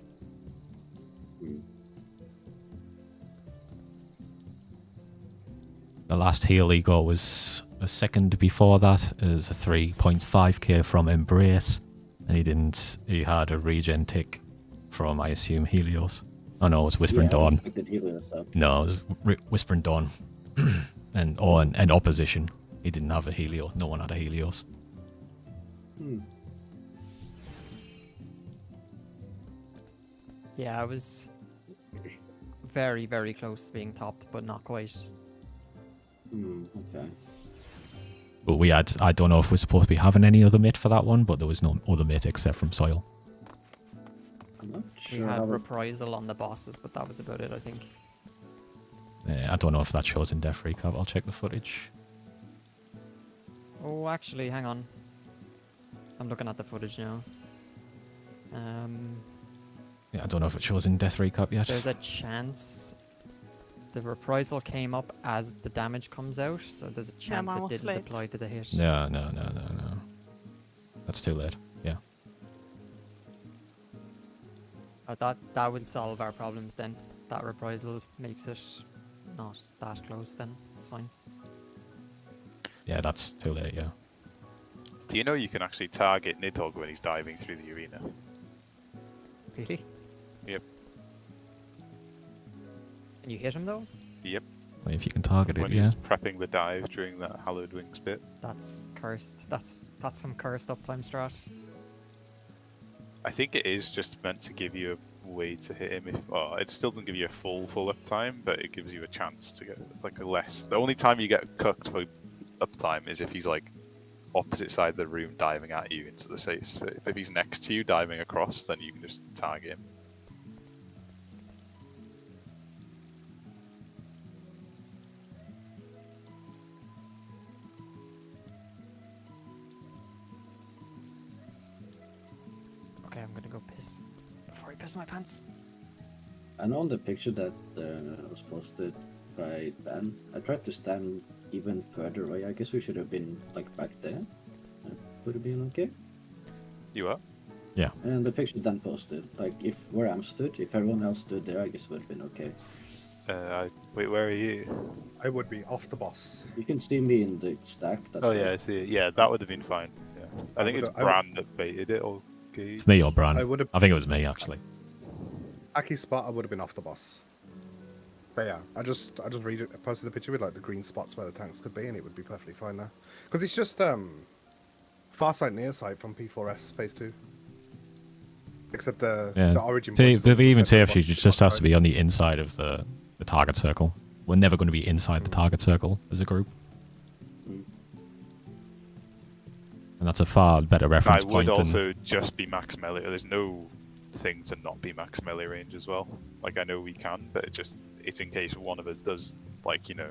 The last heal he got was a second before that, is a 3.5k from Embrace. And he had a regen tick from, I assume, Helios. Oh no, it was Whispering Dawn. No, it was Whispering Dawn. and Opposition. He didn't have a Helios. No one had a Helios. Yeah, I was very, very close to being topped, but not quite. Okay. But I don't know if we're supposed to be having any other mate for that one, but there was no other mate except from Soil. I'm not We sure. had Reprisal on the bosses, but that was about it, I think. I don't know if that shows in Death Recap. I'll check the footage. Oh, actually, hang on. I'm looking at the footage now. Yeah, I don't know if it shows in Death Recap yet. There's a chance the Reprisal came up as the damage comes out, so there's a chance it didn't apply to the hit. No. That's too late. Yeah. That would solve our problems then. That Reprisal makes it not that close then. It's fine. Yeah, that's too late, yeah. Do you know you can actually target Nidhogg when he's diving through the arena? Really? Yep. Can you hit him though? Yep. Well, if you can target when it, yeah. he's prepping the dive during that Hallowed Wings bit. That's cursed. That's some cursed uptime strat. I think it is just meant to give you a way to hit him. Well, it still doesn't give you a full uptime, but it gives you a chance to get. It's like a less. The only time you get cooked for uptime is if he's like opposite side of the room diving at you into the space. But if he's next to you diving across, then you can just target him. Okay, I'm gonna go piss before I piss my pants. I know on the picture that was posted by Ben, I tried to stand even further away. I guess we should have been like back there. Would it be okay? You are? Yeah. And the picture Dan posted, like if where I'm stood, if everyone else stood there, I guess it would have been okay. Wait, where are you? I would be off the boss. You can see me in the stack. That's Yeah, I see it. Yeah, that would have been fine. Yeah. I think it's Bran that baited it, or Gage. It's me or Bran. I think it was me, actually. Aki's spot, I would have been off the boss. But yeah, I just posted a picture with like the green spots where the tanks could be, and it would be perfectly fine there. Because it's just far sight, near sight from P4S phase 2. Except the origin. But even TFG just has to be on the inside of the target circle. We're never going to be inside the target circle as a group. And that's a far better reference point. I would also just be max melee. There's no thing to not be max melee range as well. Like, I know we can, but it's in case one of us does, like, you know,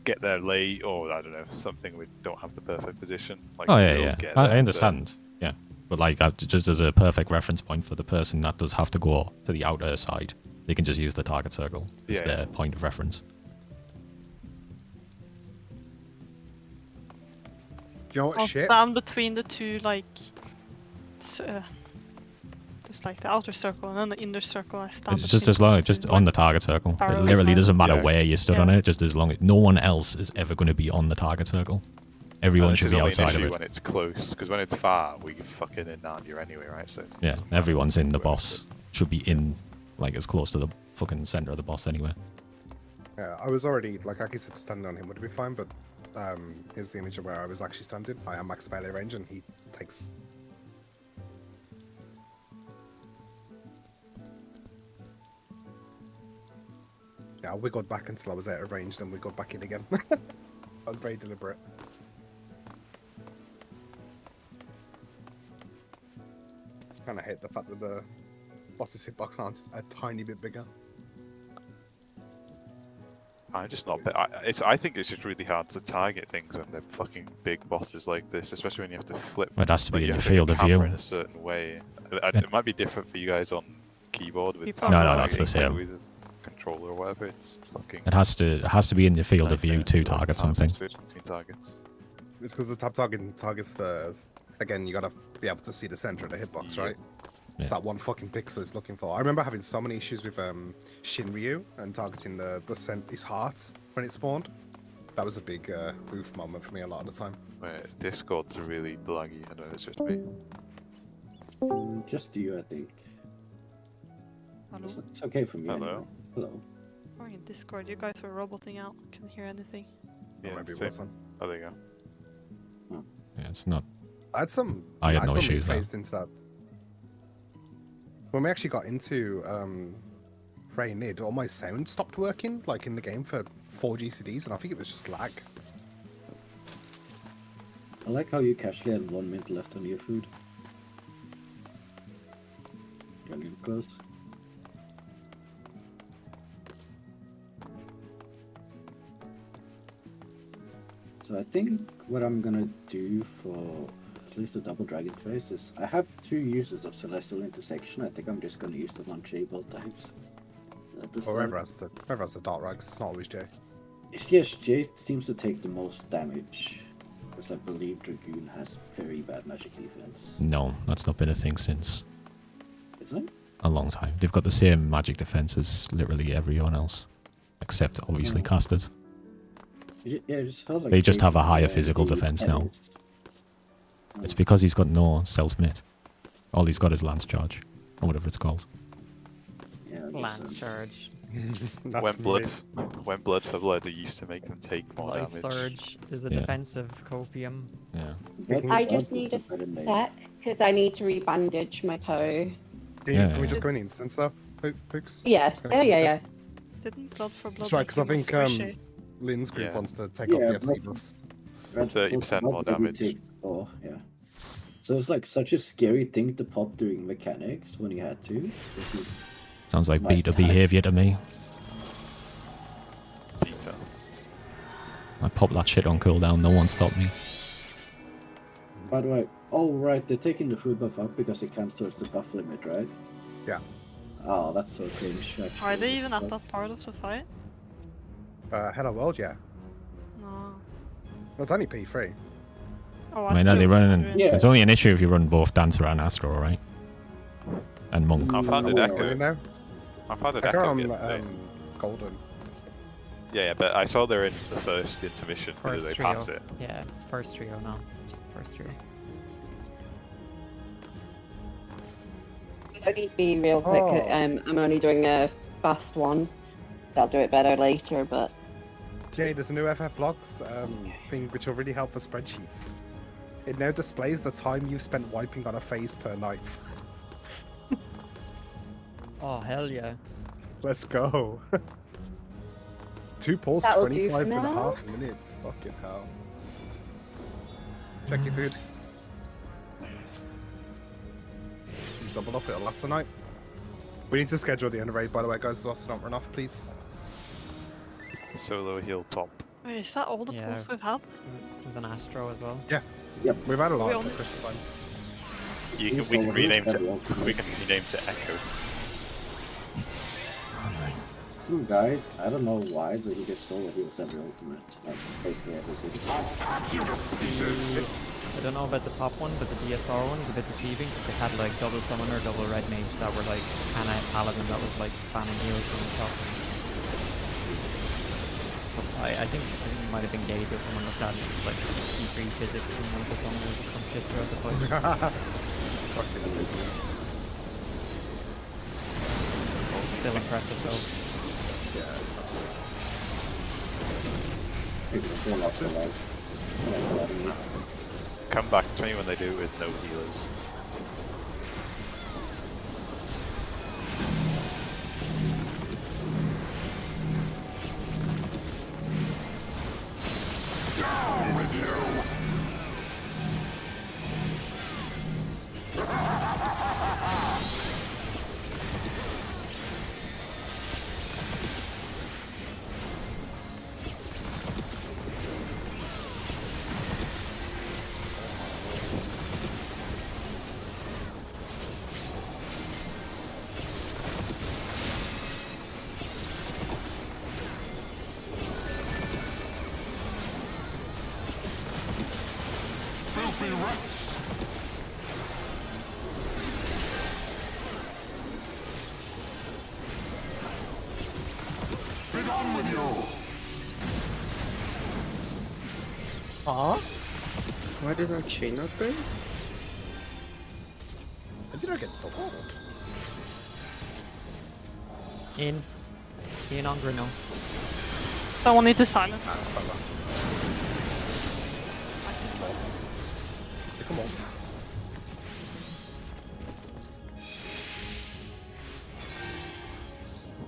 get there late, or I don't know, something we don't have the perfect position. Like, I understand. Yeah, but like just as a perfect reference point for the person that does have to go to the outer side, they can just use the target circle as their point of reference. Do you know what shit? Stand between the two, like, just like the outer circle and then the inner circle. I stand. It's just as long, just on the target circle. It literally doesn't matter where you stood on it. Just as long as no one else is ever going to be on the target circle. Everyone should be outside of it. When it's close, because when it's far, we can fucking in Narnia anyway, right? So yeah, everyone's in the boss. Should be in, like, as close to the fucking center of the boss anyway. Yeah, I was already, like Aki said, standing on him would be fine, but here's the image of where I was actually standing. I am max melee range, and he takes. Yeah, I wiggled back until I was out of range, then wiggled back in again. I was very deliberate. Kind of hate the fact that the boss's hitbox aren't a tiny bit bigger. I'm just not. I think it's just really hard to target things when they're fucking big bosses like this, especially when you have to flip. It has to be in your field of view view. In a certain way. It might be different for you guys on keyboard with. No, that's the same. With a controller or whatever. It's fucking. It has to be in your field of view to target something. Switch between targets. It's because the tap target targets the. Again, you gotta be able to see the center of the hitbox, right? It's that one fucking pixel it's looking for. I remember having so many issues with Shinryu and targeting his heart when it spawned. That was a big oof moment for me a lot of the time. Wait, Discords are really blaggy. I know it's just me. Just you, I think. Hello? It's okay for me. Hello. Anyway. Hello. Or in Discord, you guys were roboting out. Couldn't hear anything. Yeah, Maybe it same. wasn't. Oh, there you go. Yeah, it's not. I had some. I had lag no when we issues, though. phased into that. When we actually got into Ray Nid, all my sound stopped working, like in the game for 4 GCDs, and I think it was just lag. I like how you casually had 1 minute left on your food. Getting close. So I think what I'm gonna do for at least a double dragon face is I have 2 uses of celestial intersection. I think I'm just gonna use them on J both times. Or whoever has the dart rags, it's not always Jay. Yes, Jay seems to take the most damage. Because I believe Dragoon has very bad magic defense. No, that's not been a thing since Isn't it? a long time. They've got the same magic defense as literally everyone else, except obviously casters. Yeah, it just felt like They just Jay have a higher was physical the defense now. heaviest. It's because he's got no self-mid. All he's got is lance charge, or whatever it's called. Yeah, I guess Lance so. charge. When blood for blood, they used to make them take more Life damage. surge is a Yeah. defensive copium. Yeah. I just need a sec because I need to rebandage my toe. Can we just go in instance though, Pooks? Yeah. Just gonna Oh go yeah, in yeah. instance. Didn't blood for blood. That's right, because I make think him squishy? Lynn's group Yeah. wants to take off the FC but- buffs. Red 30% Bull more pop every damage. tick. Oh, yeah. So it's like such a scary thing to pop during mechanics when you had to. This is- Sounds like My beta God. behavior to me. Peter. I popped that shit on cooldown, no one stopped me. By the way, oh right, they're taking the food buff up because it counts towards the buff limit, right? Yeah. Oh, that's so cringe. Actually. Are they even at that part of the fight? Hello World, yeah. No. It's only P3. Oh, I mean, are they running? Yeah. It's only an issue if you run both Dancer and Astro, right? And Monk. I found Mm, it no, Echo. You know? I found it I Echo got on yesterday. Golden. Yeah, but I saw they're in the first intermission. Did First they trio. pass it? Yeah, first trio, no. Just the first trio. I need to be real quick. Oh. I'm only doing a fast one. I'll do it better later, but Jay, there's a new FF Logs thing which will really help for spreadsheets. It now displays the time you've spent wiping on a phase per night. Oh, hell yeah. Let's go. 2 pulls, That'll do for 25 and a now. half minutes. Fucking hell. Check your food. Double up, it'll last the night. We need to schedule the end raid, by the way, guys, so don't run off, please. Solo heal top. Wait, is that all the Yeah. pulls we've had? There's an Astro as well. We've had a lot We of only- discussion time. We can Solo rename heal's to everyone. we can rename to Echo. Some guy, I don't know why, but he gets solo heals every ultimate. Like, basically everything. I don't know about the top one, but the DSR one is a bit deceiving. They had like double summoner, double red mage that were like, and a paladin that was like spamming heals and stuff. So I think it might have been Gabe or someone looked at it. It was like 63 physics from one of the summoners or some shit throughout the fight. Fucking amazing. Still impressive though. Maybe it's still not so like, Come back to me when they do it with no healers. Filthy rats! Be gone with you! Why did our chain not break? I did not get doubled. In on Grino. Someone need to silence. Come on.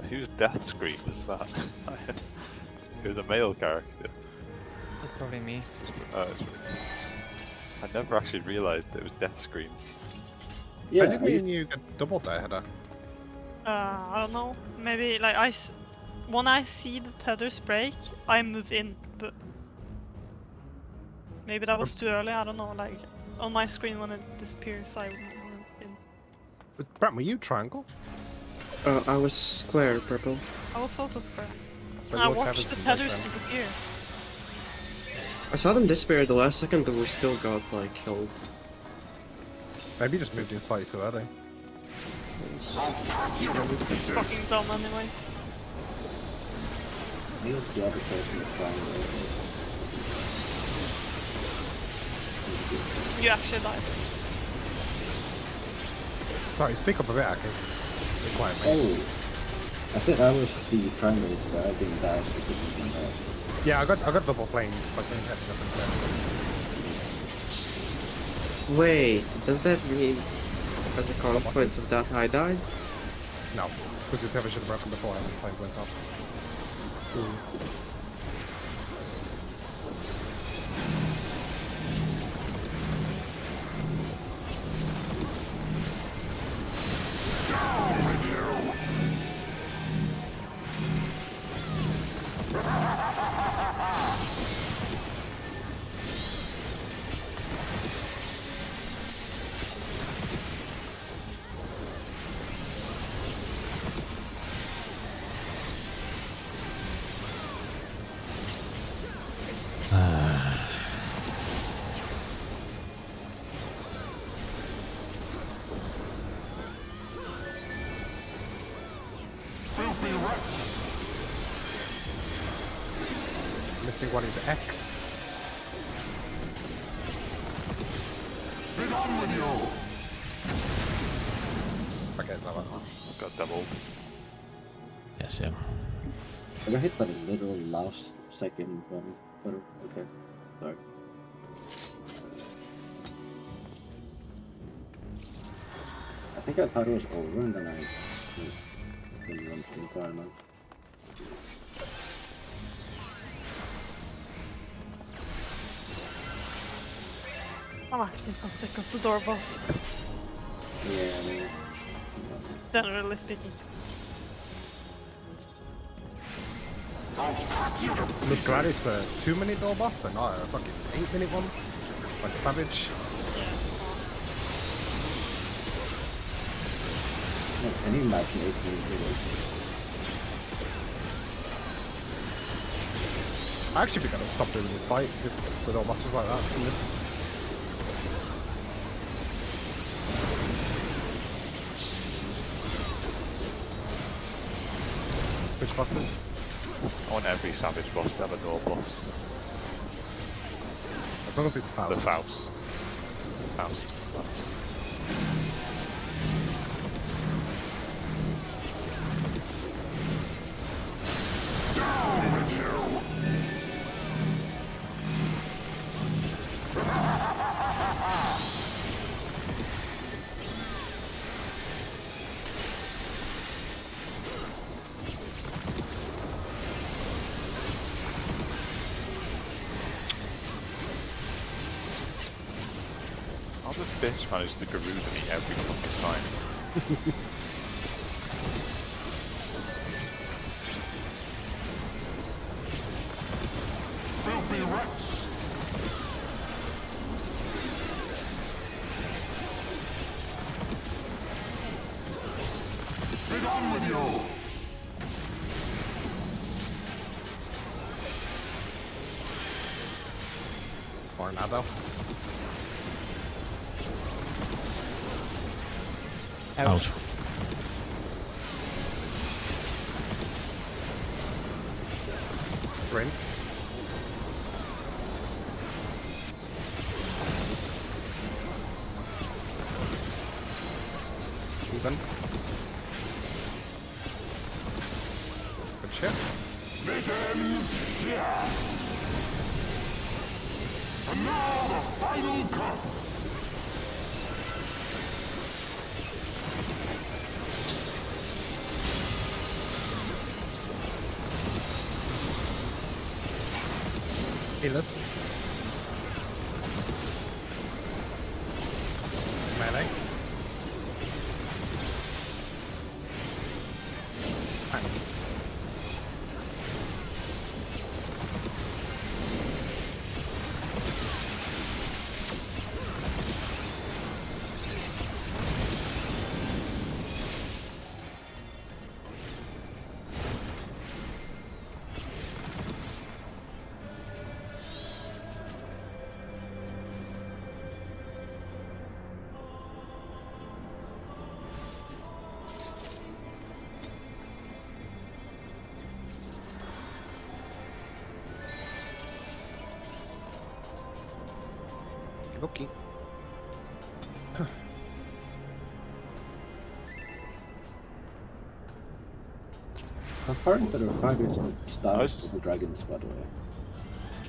Whose death scream was that? It was a male character. That's probably me. I never actually realised it was death screams. Yeah, didn't me and you get doubled there, Heather? I don't know. Maybe like when I see the tethers break, I move in, but maybe that was too early. I don't know. Like on my screen when it disappears, I move in. But Brent, were you triangle? I was square, purple. I was also square. So I your watched the tethers tethers break then? disappear. I saw them disappear the last second, but we still got like killed. Maybe you just moved in slightly too early. It's fucking dumb anyways. Maybe it's the other person that's trying to. You actually died. Sorry, speak up a bit, Aki. Be quiet, mate. Oh, I said I was the primary, but I didn't die, so I didn't die. Yeah, I got double flame, but then had different things. Wait, does that mean as a consequence of that I died? No, because your tether should have broken before and the flame went up. Filthy rats! Missing one is X. Be gone with you! Okay, it's over. Got doubled. Yes, yeah. I got hit by the literal last second one, but okay. Sorry. I think I thought it was over and then I didn't run too far enough. I'm actually so sick of the door boss. Yeah, I mean, Generally speaking. I'm just glad it's a 2-minute door boss and not a fucking 8-minute one. Like Savage. can you imagine 8 minutes? I actually think I'd stop doing this fight if the door boss was like that in this. Switch bosses. I want every Savage boss to have a door boss. As long as it's Faust. The Faust. Faust. Down with you! How does Fish manage to Garuda me every fucking time? Filthy rats! Be gone with you! Tornado. Ouch. Rin. Even. Good shit. This ends here. And now the final cut. Healers. Melee. Thanks. Okay. How far into the fight is the start of the dragons, by the way?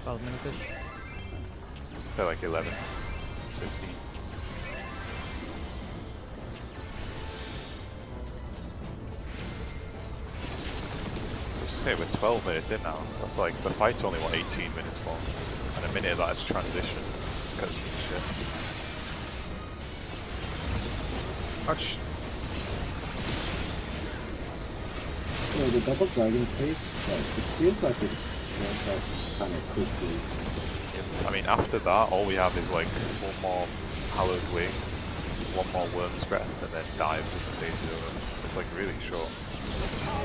12 minutes-ish. So like 11, 15. Say we're 12 minutes in now. That's like the fight's only what 18 minutes long, and a minute of that is transition. Because shit. Touch. Yeah, the double dragon phase, it feels like it goes out kind of quickly. I mean, after that, all we have is like one more hallowed wing, one more worm's breath, and then dives in the phase over. So it's like really short.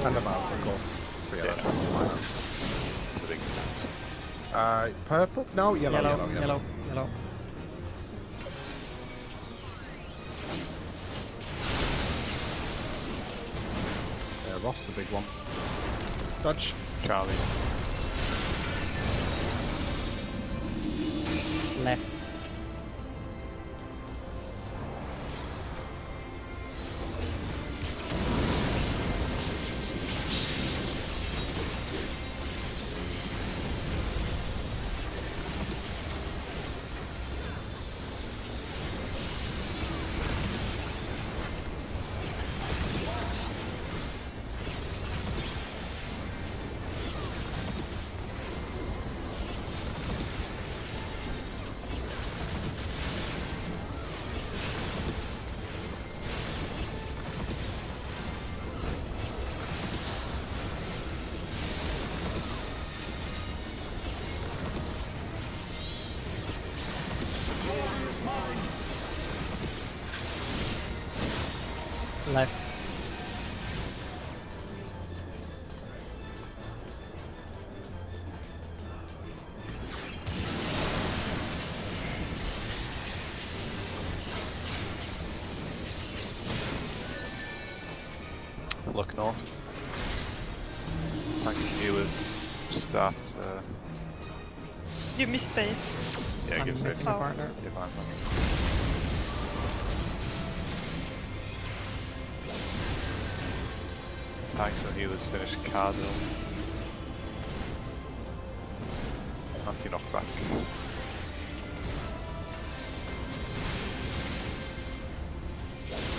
And the mouse, of course. But yeah, Yeah. that's The big fine. Purple? No, yellow, yellow, yellow. Yellow. Yeah, Roth's the big one. Dodge. Charlie. Left. Left. Look north. Tank healers. Just that. You missed base. Yeah, I'm give missing space. a partner. Yeah, fine. Tanks and healers finish Cardinal. Nasty knockback.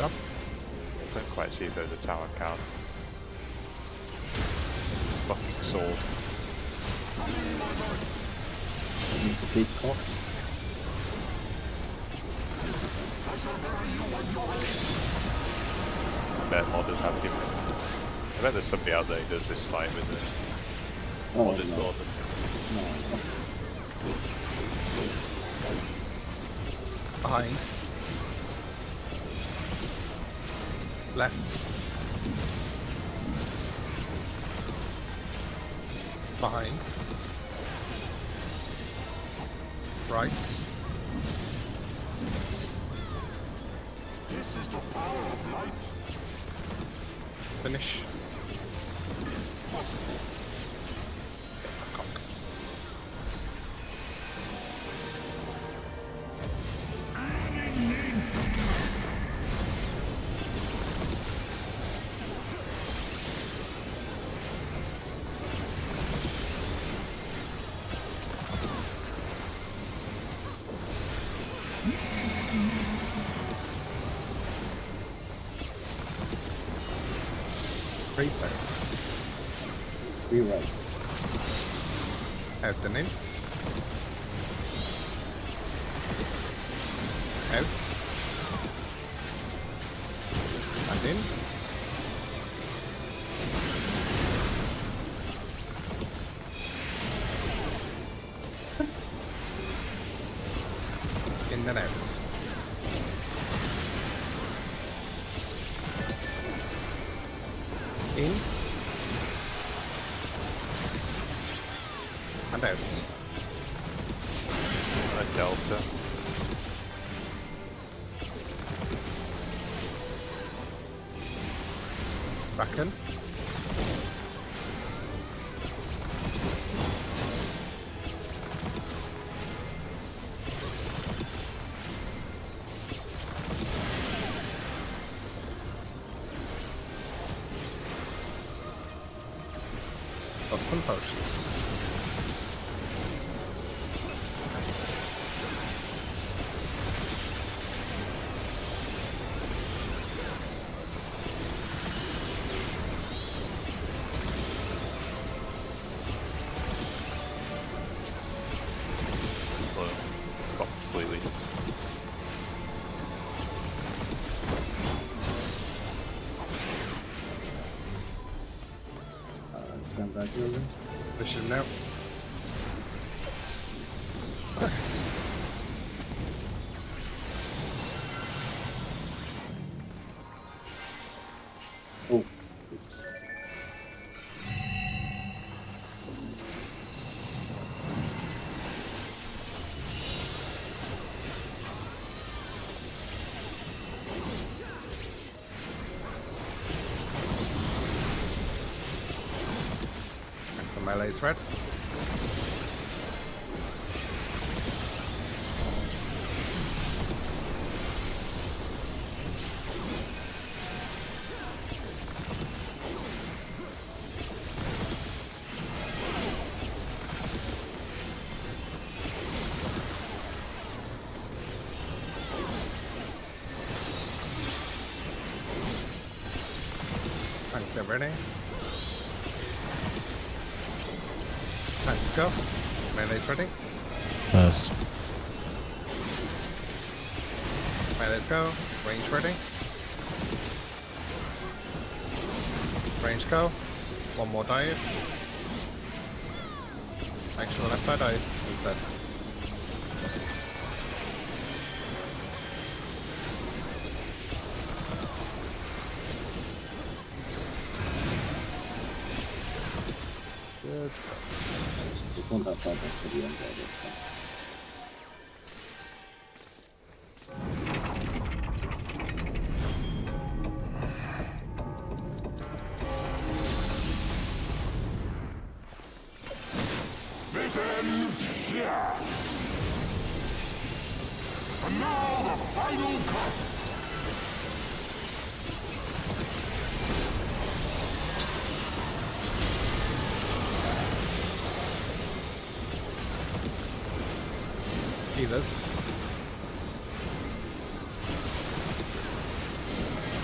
Up. Couldn't quite see if there's a tower count. Fucking sword. I need to take off. I bet modders have given it. I bet there's somebody out there who does this fight with the Oh, modded no. sword. No. Behind. Left. Behind. Right. This is the power of light. Finish. Reset. Rewrite. Out and in. Out. And in. In and out. In. And out. A delta. Back in. Of some potions. Slow. Stop completely. Stand back over. Mission now. Oh. And some melee's red. Thanks, get ready. Thanks, go. Melee's ready. First. Melee's go. Range ready. Range go. One more dive. Make sure the left side dies instead. Good stuff. Just won't have far back to the end there this time. This ends here. And now the final cut. Healers.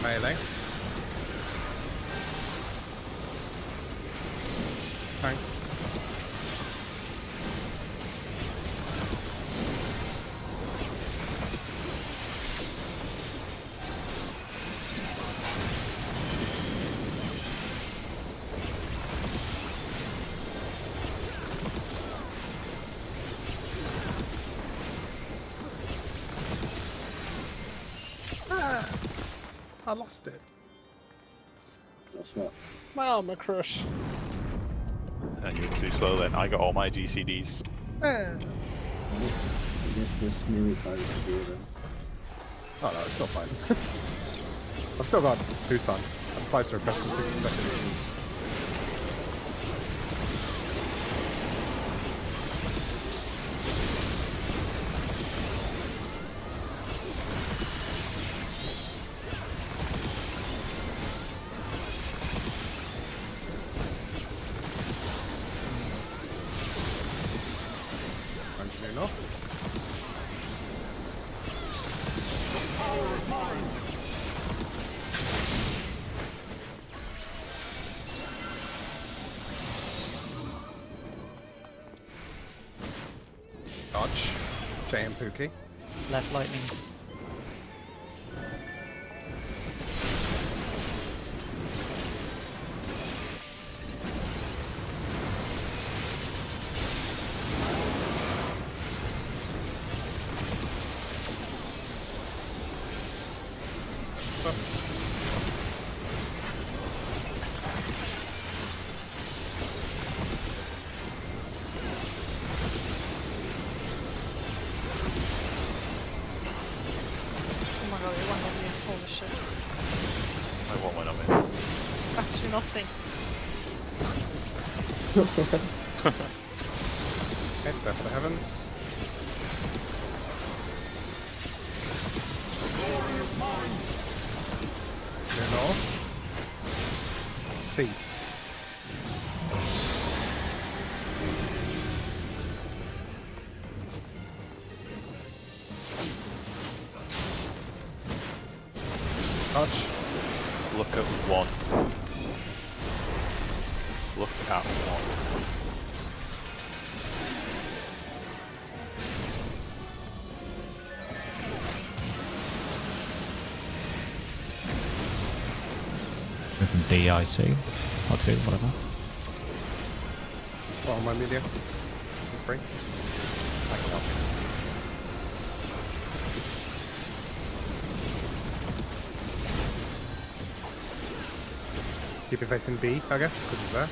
Melee. Thanks. I lost it. That's what. Wow, my crush. And you were too slow then. I got all my GCDs. I guess this melee card is here then. Oh no, it's still fine. I've still got 2 ton. That's 5 to request in 60 seconds. Enough. Dodge. Jay and Pookie. Left lightning. Oh my god, it went on me. Holy shit. What went on me? Actually nothing. Okay, step for the heavens. Clear north. C. Touch. Look at 1. Look at 1. With DIC or 2, whatever. Slow on my media. Free. I can help you. Keep it facing B, I guess, because it's there.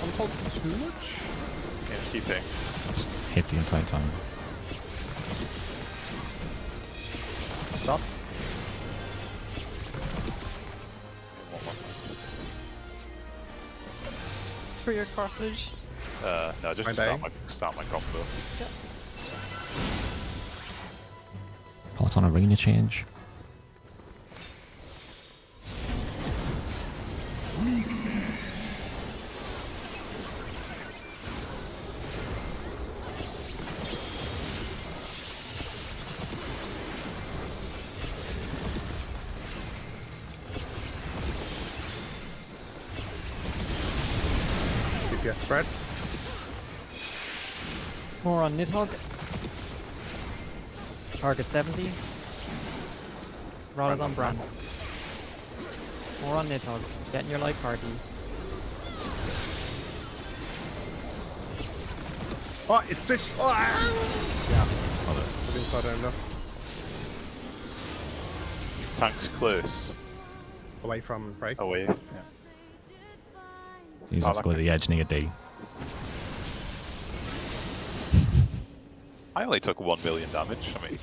I'm holding too much? Yeah, keeping. Just hit the entire time. Stop. For your cartilage. No, just My to day. start my combo. Pot on arena change. DPS spread. More on Nidhogg. Target 70. Rod is on Brand. More on Nidhogg. Getting your light parties. Oh, it switched. Oh, yeah. I didn't slow down enough. Tank's close. Away from break. Away. Yeah. So you just go to the edge near D. I only took 1 million damage. I mean,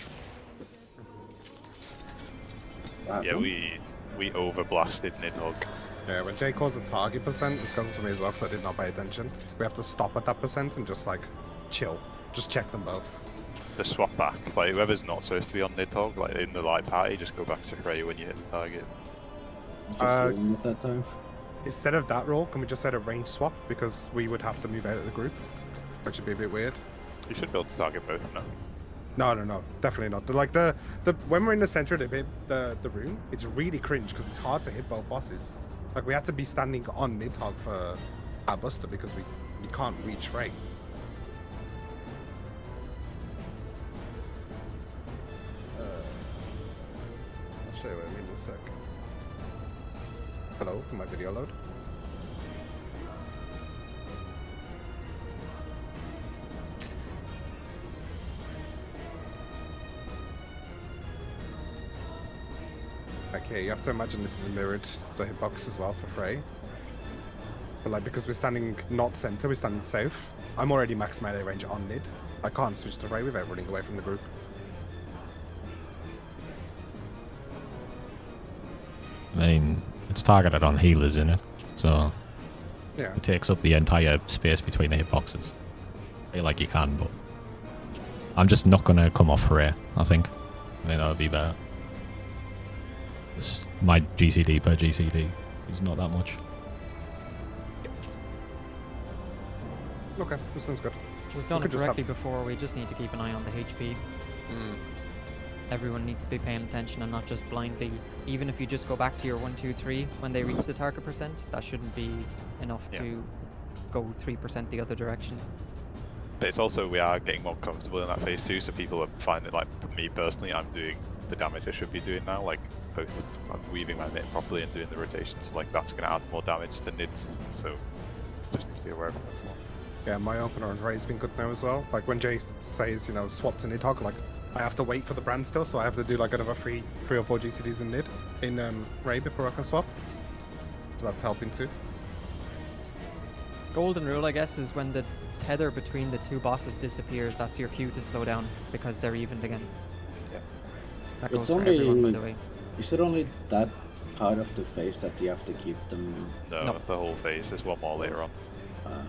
yeah, we overblasted Nidhogg. Yeah, when Jay calls the target percent, this comes to me as well because I did not pay attention. We have to stop at that percent and just like chill. Just check them both. To swap back, like whoever's not supposed to be on Nidhogg, like in the light party, just go back to Prey when you hit the target. At that time. Instead of that roll, can we just set a range swap? Because we would have to move out of the group, which would be a bit weird. You should be able to target both now. No, definitely not. Like the when we're in the center of the room, it's really cringe because it's hard to hit both bosses. Like we had to be standing on Nidhogg for our Buster because we can't reach Ray. I'll show you what I mean in a sec. Hello, can my video load? Yeah, you have to imagine this is mirrored the hitbox as well for Frey. But like, because we're standing not center, we're standing south. I'm already max melee range on mid. I can't switch to Frey without running away from the group. I mean, it's targeted on healers, isn't it? So Yeah. it takes up the entire space between the hitboxes. I feel like you can, but I'm just not gonna come off Frey, I think. I think that would be better. Just my GCD per GCD is not that much. Okay, this sounds good. We've done We it could just directly before, we just need to keep an eye on the HP. Everyone needs to be paying attention and not just blindly. Even if you just go back to your 1, 2, 3 when they reach the target percent, that shouldn't be enough to go 3% the other direction. But it's also, we are getting more comfortable in that phase too, so people are finding, like me personally, I'm doing the damage I should be doing now, like both I'm weaving my mitt properly and doing the rotations, so like that's going to add more damage to nids, so just need to be aware of that as well. Yeah, my opener on Ray's been good now as well. Like when Jay says, you know, swap to Nidhogg, like I have to wait for the brand still, so I have to do like another three or four GCDs in Nid in Ray before I can swap. So that's helping too. Golden rule, I guess, is when the tether between the two bosses disappears, that's your cue to slow down because they're evened again. Yeah. That It's goes for only- everyone, by the way. Is it only that part of the phase that you have to keep them? No, the whole phase, there's one more later on. Uh,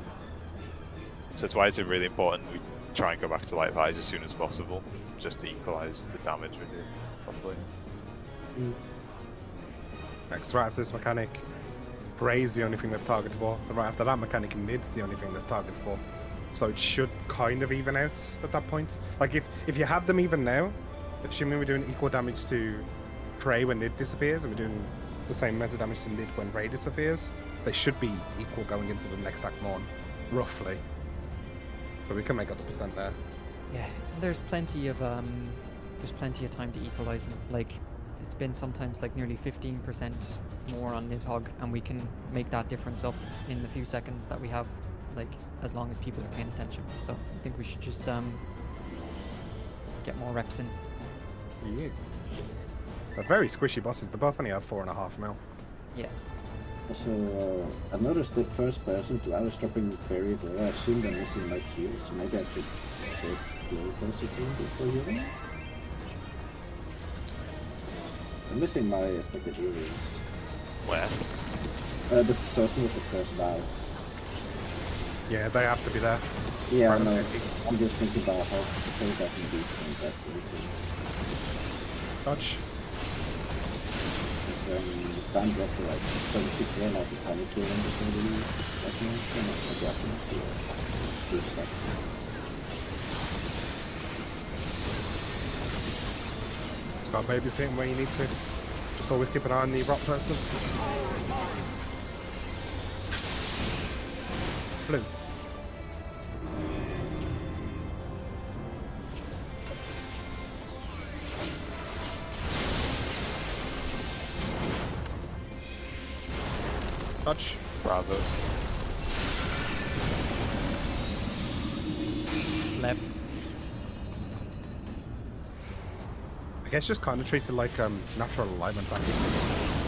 So that's why it's really important we try and go back to light eyes as soon as possible, just to equalize the damage we do properly. Next, right after this mechanic, Ray's the only thing that's targetable. And right after that mechanic, Nid's the only thing that's targetable. So it should kind of even out at that point. Like if you have them even now, assuming we're doing equal damage to Ray when Nid disappears, and we're doing the same amount of damage to Nid when Ray disappears, they should be equal going into the next act more, roughly. But we can make up the percent there. Yeah, there's plenty of time to equalize them. Like, it's been sometimes like nearly 15% more on Nidhogg, and we can make that difference up in the few seconds that we have, like, as long as people are paying attention. So I think we should just get more reps in. Yeah. They're very squishy bosses. They both only have 4.5 mil. Yeah. Also, I noticed that first person, I was dropping very low. I assumed I'm missing my Q, so maybe I should get low closer to him before you. I'm missing my expected healing. Where? The person with the first bow. Yeah, they have to be there. Yeah, Right, I know. okay. I'm just thinking about how so that can be that really. Dodge. Stand drop to like 76 ran out the tiny kill and just really like me, and I got him to do stuff. Start babysitting where you need to. Just always keep an eye on the rock person. Blue. Dodge. Bravo. Left. I guess just kind of treat it like natural alignment.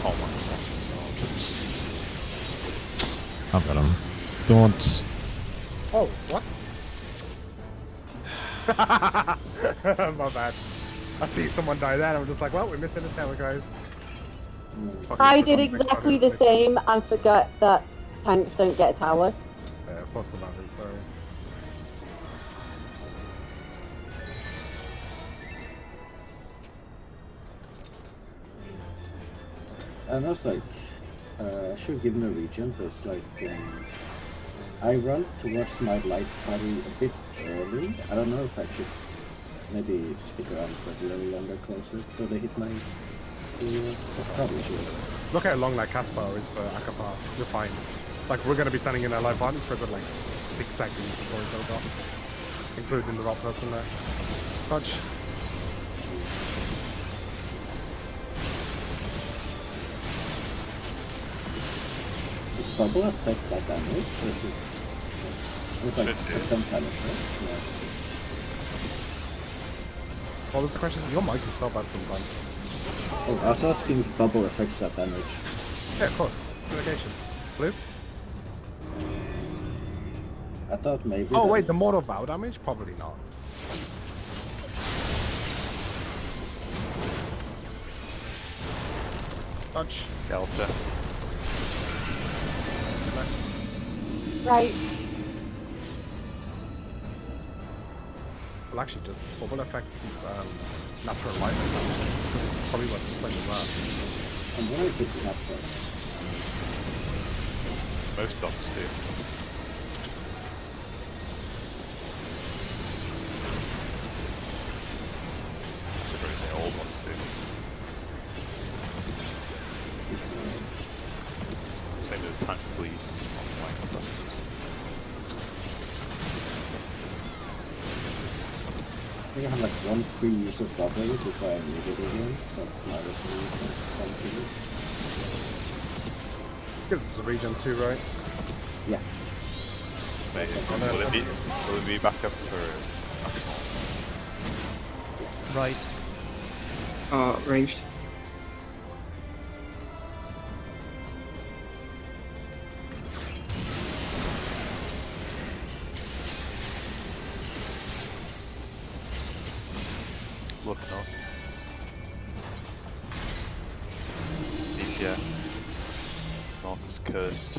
Oh my I've got him. Don't. Oh, what? My bad. I see someone die there and I'm just like, well, we're missing a tower, guys. I did exactly the same and forgot that tanks don't get a tower. Yeah, for some others, sorry. And I was like, I should have given a region, but it's like, I run towards my light party a bit early. I don't know if I should maybe stick around for a little longer closer so they hit my... probably should. Look how long that cast bar is for Akapar. You're fine. Like, we're going to be standing in our live partners for a good, like, 6 seconds before it goes off. Including the rock person there. Dodge. Does bubble affect that damage? Or is it... It's like some kind of thing. Yeah. What was the question? Your mic is so bad sometimes. Oh, I was asking if bubble affects that damage. Yeah, of course. Negation. Blue? I thought maybe. Oh, wait, the mortal vow damage? Probably not. Touch. Delta. Right. Well, actually, does bubble affect natural light damage? Because it probably works the same as that. I'm wondering if it's natural. Most dots do. Should probably say all ones do. Same with the tank bleeds on microbusters. I think I have like one free use of bubble before I need it again, but now there's no use of something. Because it's a region 2, right? Yeah. Will it be back up for Right. Ranged. look north? DPS. North is cursed.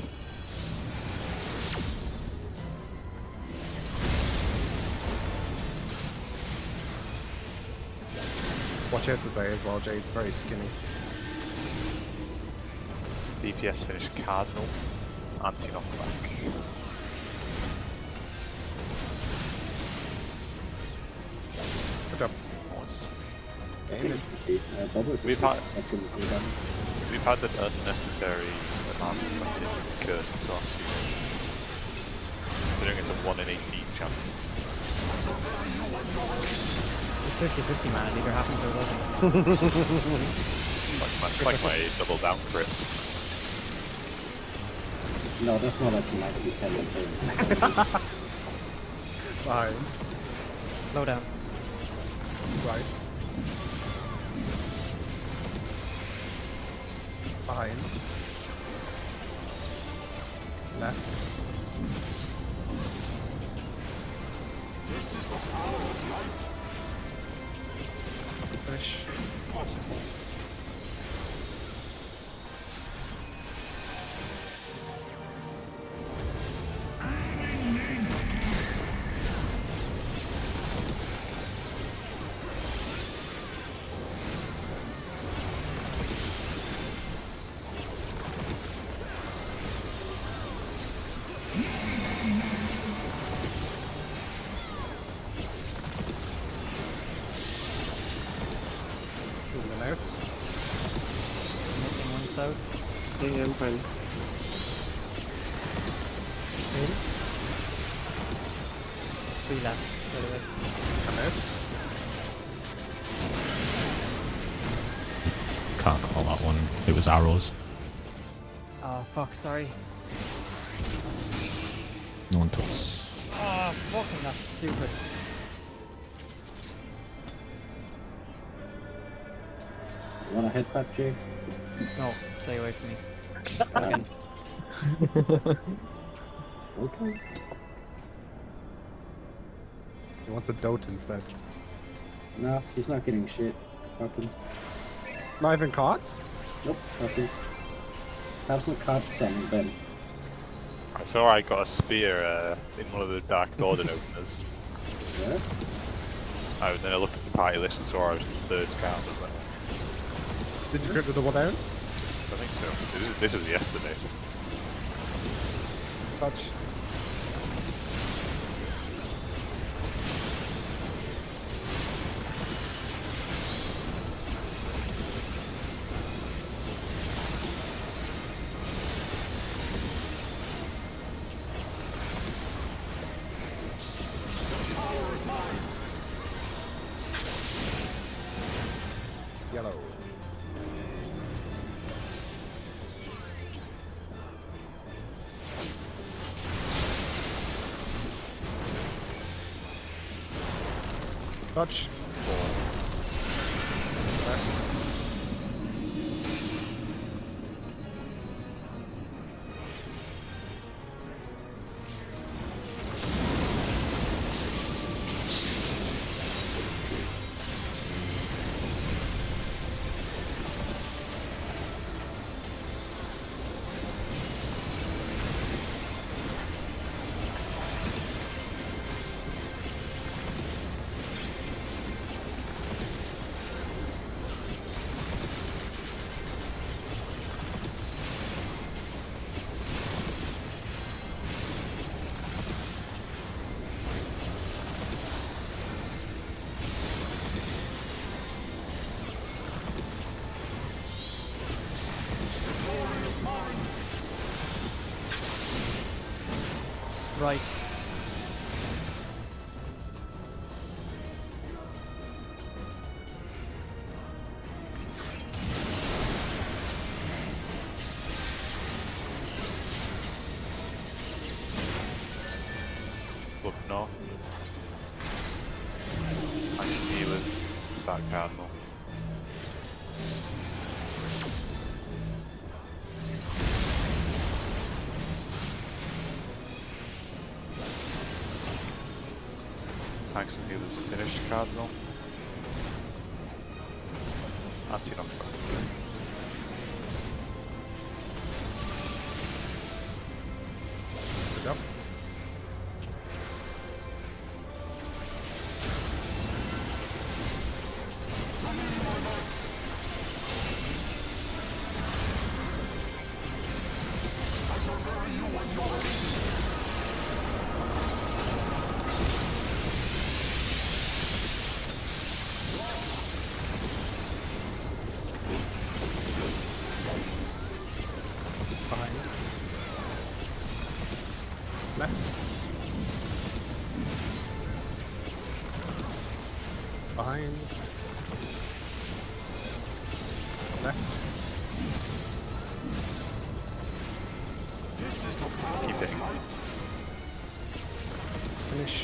Watch out today as well, Jade's very skinny. DPS finish Cardinal. Anti-knockback. Good job. We've had an unnecessary amount of cursed last few days. Considering it's a 1 in 18 chance. It's 50-50, man. It either happens or doesn't. It's like my double down crit. No, that's not like 90-10 thing. Fine. Slow down. Right. Fine. Left. This is the power of light. Finish. Possible. Missing one south. Yeah, I'm fine. Three left, by the way. Come out. Can't call that one. It was arrows. Oh, fuck, sorry. No one does. Oh, fucking that's stupid. You want a head pat, Jay? No, stay away from me. Okay. He wants a dote instead. No, he's not getting shit. Fucking. Not even cards? Nope, nothing. Have some cards on Ben. I saw I got a spear in one of the Dark Gordon openers. Yeah? Oh, then I looked at the party list and saw I was the third card. I was like, Did you crit with the one down? I think so. This was yesterday. Touch. Yellow. Touch. Left. Right. Look north. Action healers. Start cardinal. Tanks and healers finish cardinal. Anti-knock back. Good job. Behind. Left. Behind. Left. Keep hitting. Finish.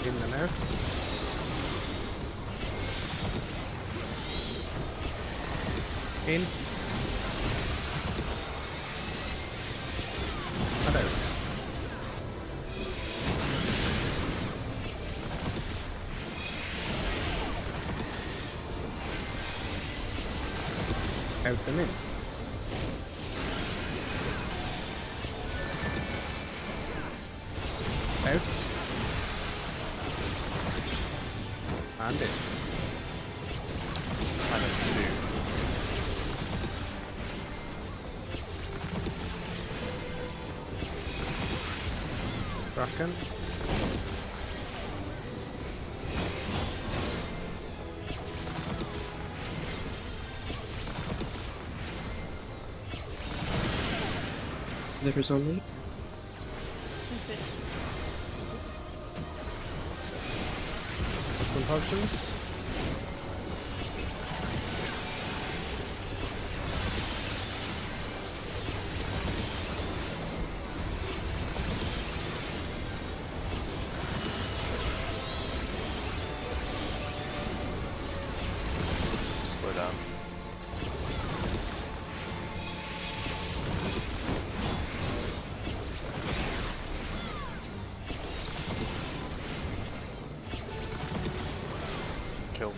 In and out. In. And out. Out and in. Out. And in. And then 2. Draken. There's only. Some potions. Slow down. Kill.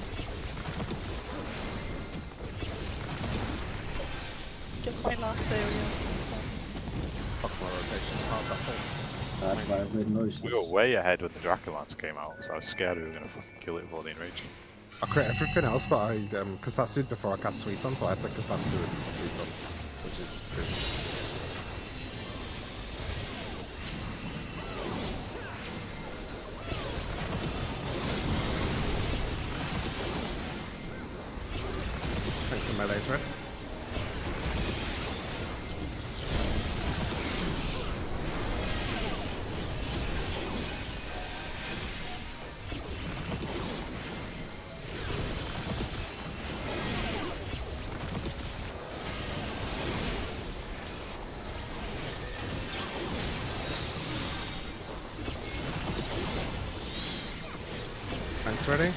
Get my last area. Fuck my rotations. Hard that thing. That's why I've been most. We were way ahead when the Dracolance came out, so I was scared we were gonna fucking kill it before the enraging. I crit everything else, but I Kasatsu'd before I cast Sweet on, so I had to Kasatsu and Sweet on, which is good. Thanks for melee threat. Thanks, ready?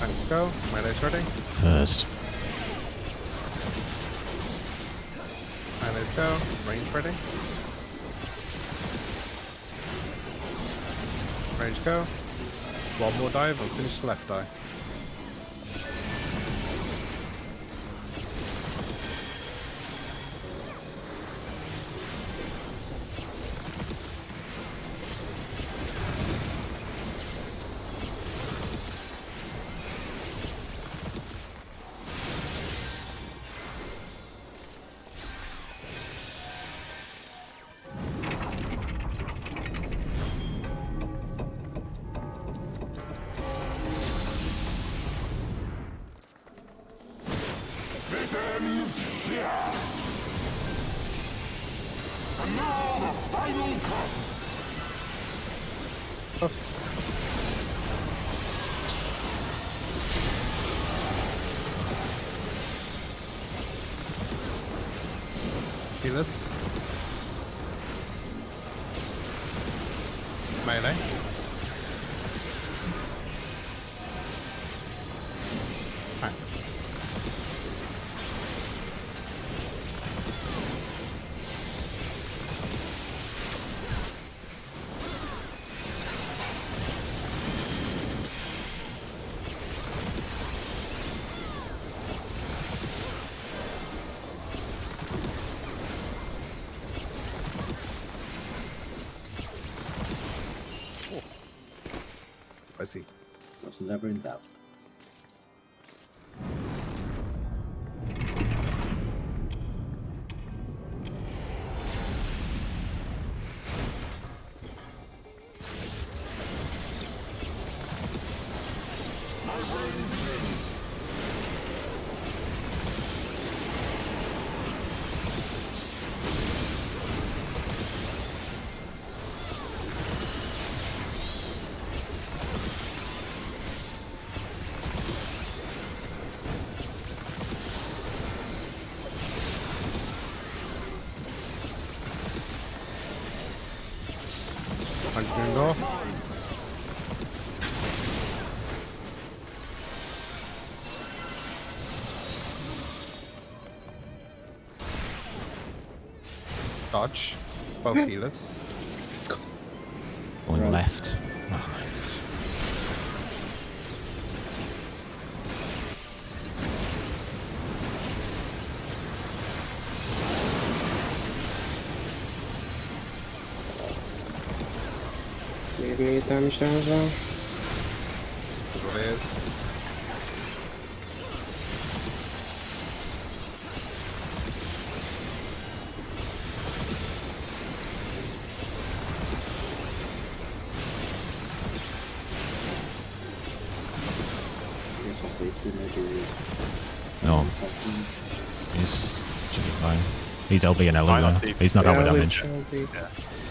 Thanks, go. Melee's ready. First. Melee's go. Range ready. Range go. One more dive and finish the left die. ends here. And now the final cut. Oops. Healers. Melee. Axe. I see. Was never in doubt. Turned off. Dodge. Both healers. Going left. Oh. Maybe damage down as well. That's what it is. No. Should be fine. He's LB and LB though. He's not out with damage. Yeah,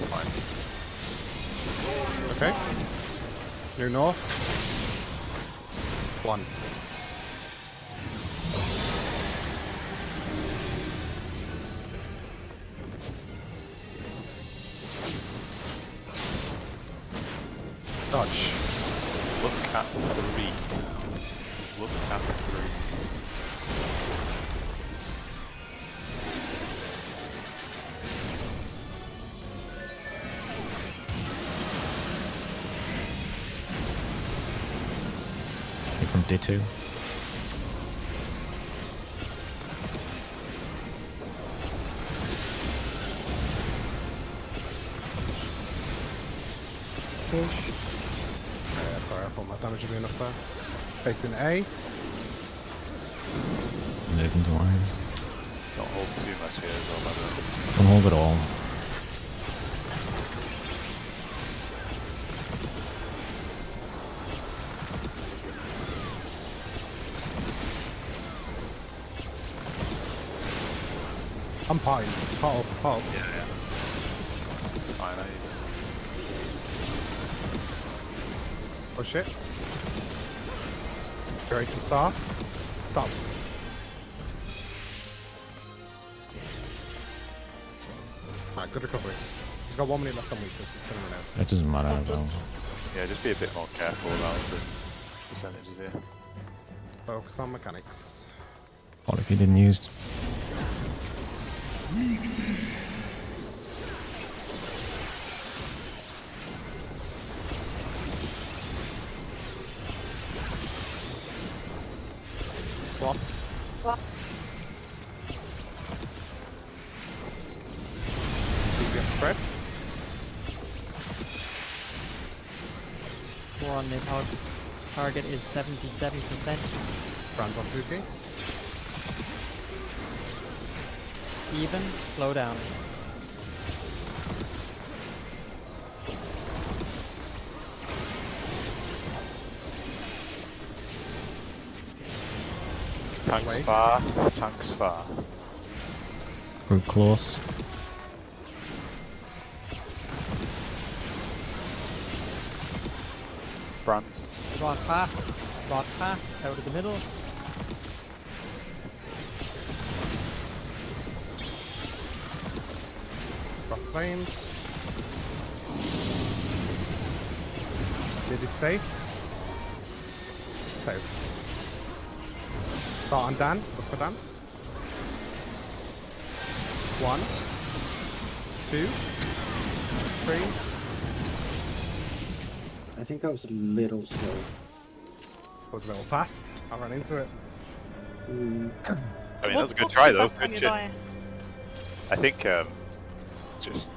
fine. Okay. Near north. 1. Dodge. Look at 3. Look at 3. From D2. Sorry, I thought my damage would be enough there. Facing A. Moving to line. Don't hold too much here as well, by the way. Don't hold it all. I'm potting. Pot up, pot up. Yeah, yeah. Fine, Oh shit. Ready to start? Stop. Alright, good recovery. It's got 1 minute left on weakness, it's gonna run out. It doesn't matter at all. Yeah, just be a bit more careful about the percentages here. Focus on mechanics. What if he didn't use? Swap. Swap. DPS spread. We're on the target is 77%. Brands on 2K. Even, slow down. Tanks Away. far. Tanks far. We're close. Brands. Rod pass. Rod pass. Out of the middle. Rock flames. Did he safe? Safe. Start on Dan. Look for Dan. 1, 2, freeze. I think I was a little slow. Was a little fast. I ran into it. I mean, that was a good try though. Good shit. I think just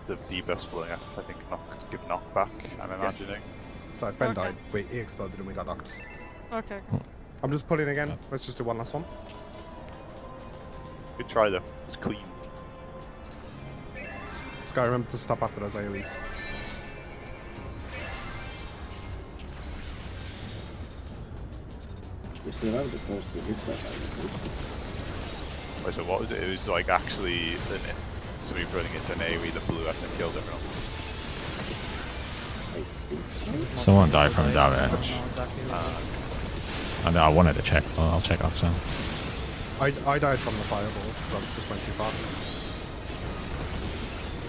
the debuffs blowing up. I think give knockback. I'm imagining. So Ben died. Wait, he exploded and we got knocked. Okay. I'm just pulling again. Let's just do one last one. Good try though. It's clean. Just gotta remember to stop after those AoEs. We still have the first two hits that Wait, so what was it? It was like actually somebody running into an AoE that blew up and killed everyone. Someone died from damage. I wanted to check, but I'll check after. I died from the fireballs because I just went too far. I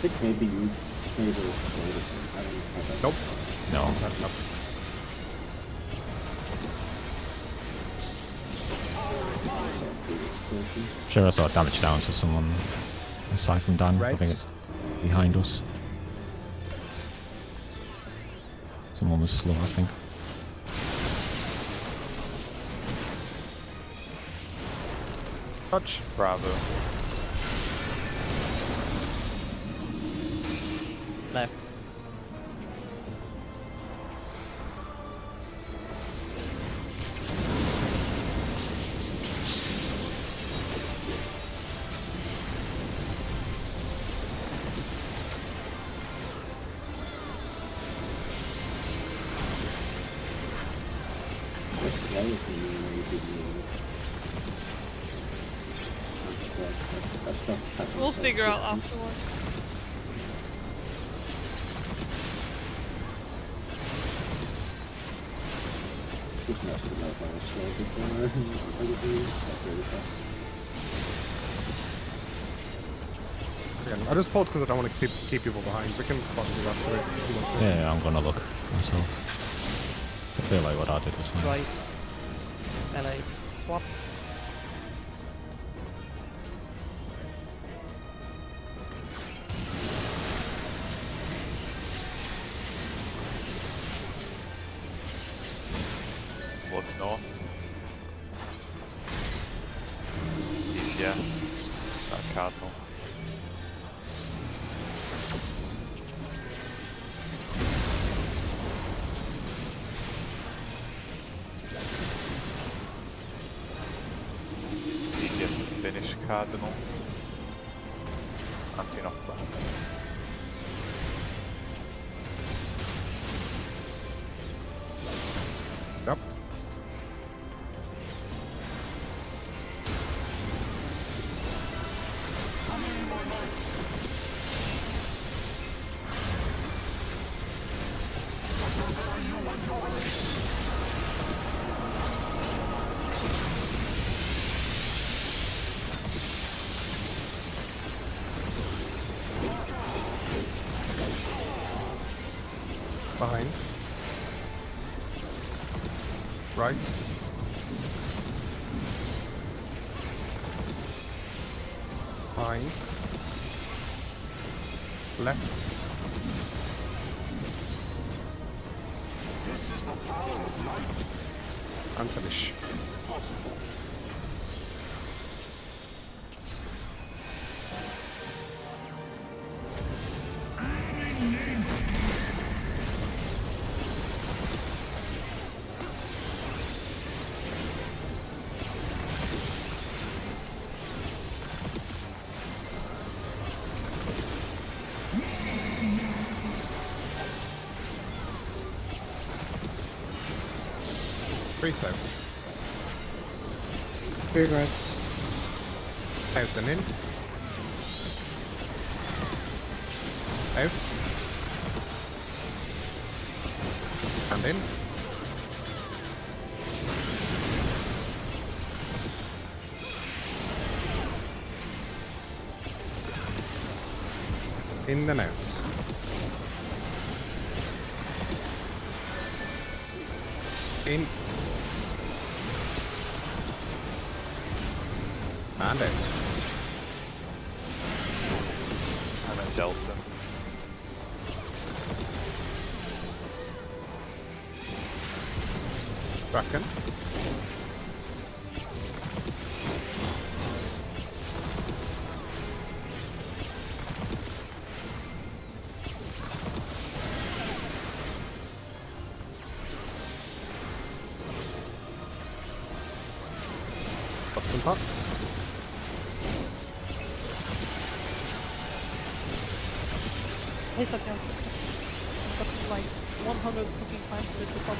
think maybe you made it. I don't know. Nope. No. Nope. Sure, I saw damage down to someone aside from Dan. Right. I think it's behind us. Someone was slow, I think. Touch. Bravo. Left. We'll figure out afterwards. Again, I just pulled because I don't want to keep people behind. We can probably do after it if you want to. Yeah, I'm gonna look myself. I feel like what I did was fine. Right. LA. Swap. Look north. Yes. That cardinal. Finish cardinal. Anti-knockback. Yep. Behind. Right. Behind. Left. This is the power of light. And finish. Possible. Free save. Spirit Guide. Out and in. Out. And in. In and out. In. And out. And then Delta. Bracken. Pops and pots. Hey, Satya. I've got like 100 cooking times with the pop.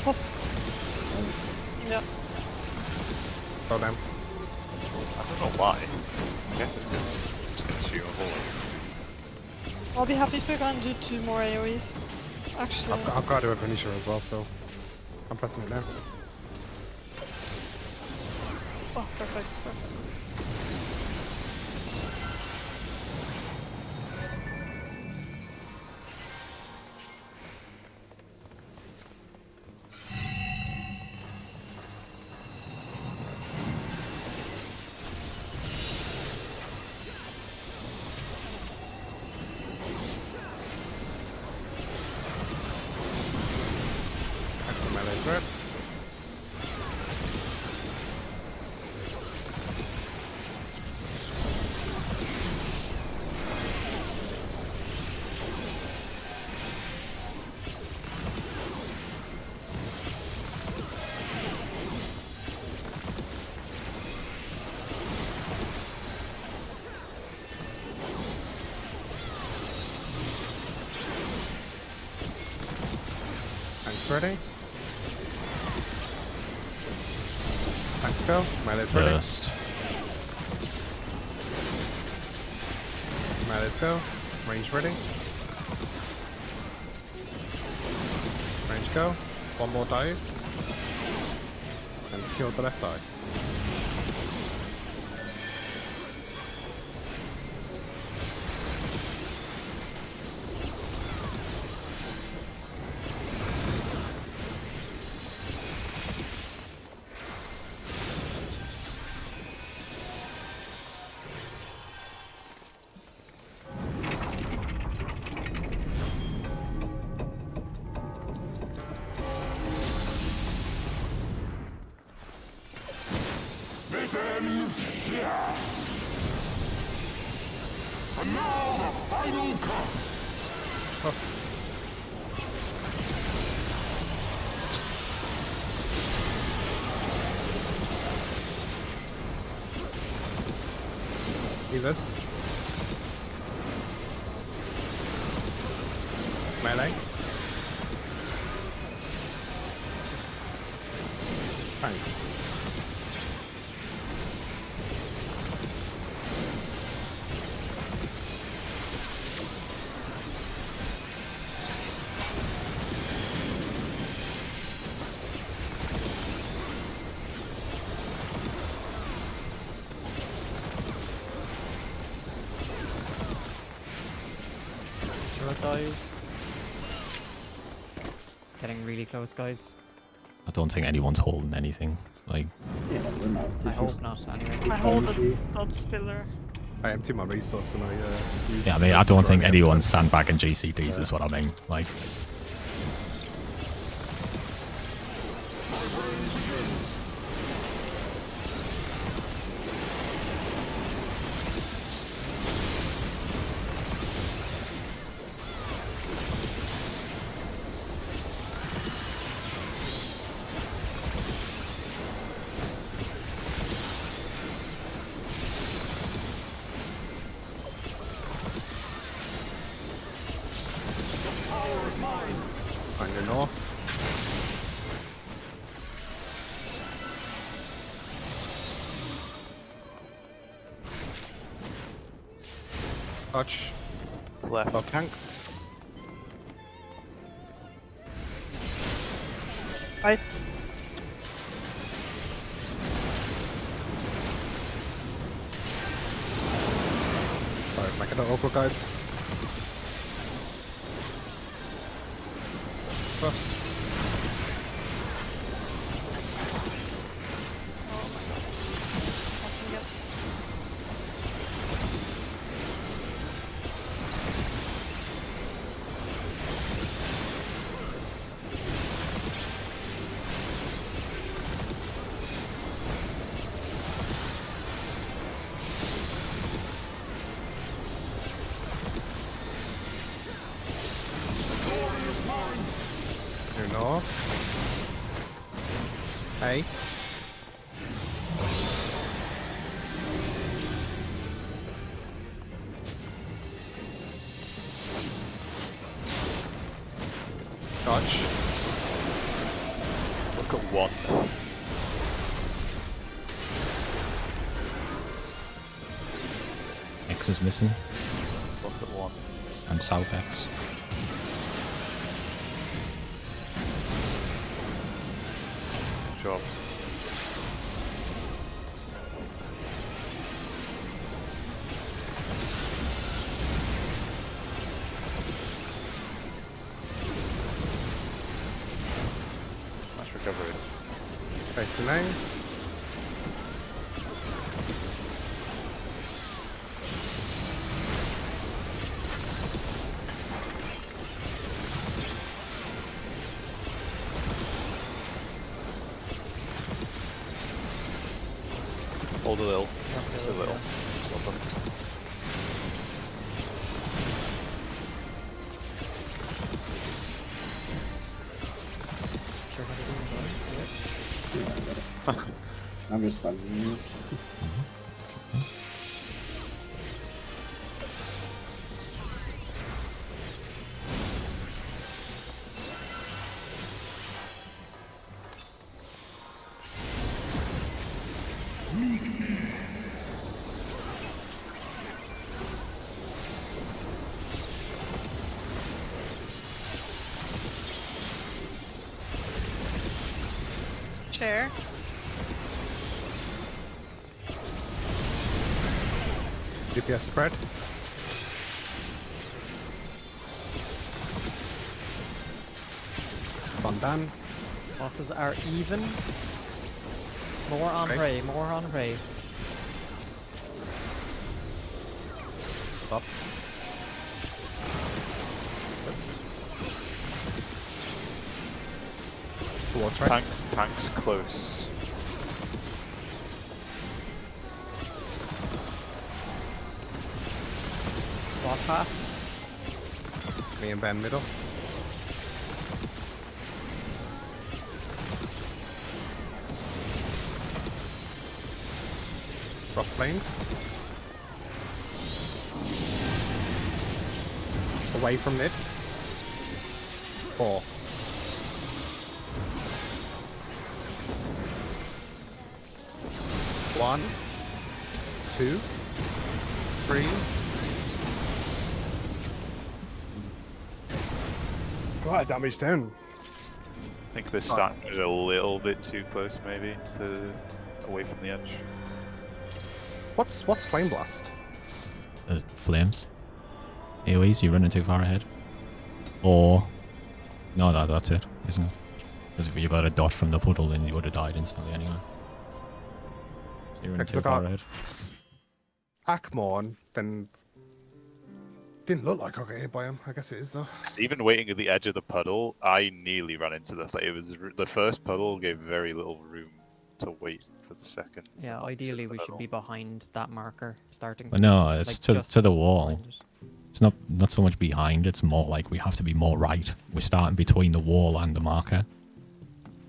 Pop. Yeah. Throw down. I don't know why. I guess it's because it's consumable. I'll be happy if we can do 2 more AoEs. Actually. I've got to do a finisher as well still. I'm pressing it now. Oh, perfect, perfect. That's a melee sword. Thanks, ready. Thanks, go. Melee's ready. Burst. Melee's go. Range ready. Range go. One more dive. And kill the left eye. This ends here. And now the final cut. Oops. Do this. Melee. Thanks. Dies. It's getting really close, guys. I don't think anyone's holding anything. Like, Yeah, we're not. I hope not, anyway. I hold the blood spiller. I empty my resource and I use... yeah, I mean, I don't think anyone's sandbagging GCDs is what I mean. Like, Power is mine. Dodge. Left. Both tanks. Right. Sorry, making it awkward, guys. Cross. You're north. Hey. Dodge. Look at one. X is missing. Look at one. And South X. Good job. Nice recovery. Facing name. Hold a little. Just a little. Stop them. Sure how to do it. Yeah, I got it. I'm just funding it. Chair. DPS spread. Fondan. Bosses are even. More on Okay. Ray, more on Ray. Stop. Towards right. Tank's close. Walk pass. Me and Ben middle. Rough plains. Away from mid. 4. One, 2, 3. A lot of damage down. I think this stack was a little bit too close, maybe, to away from the edge. What's Flame Blast? Flames. AoEs, you're running too far ahead. Or... No, that's it, isn't it? Because if you got a dot from the puddle, then you would have died instantly anyway. So you're running too far ahead. Ackmorn, then... Didn't look like I got hit by him. I guess it is, though. Even waiting at the edge of the puddle, I nearly ran into it was the first puddle gave very little room to wait for the second. Yeah, ideally we should be behind that marker starting. But no, it's like to the wall. It's not so much behind, it's more like we have to be more right. We're starting between the wall and the marker.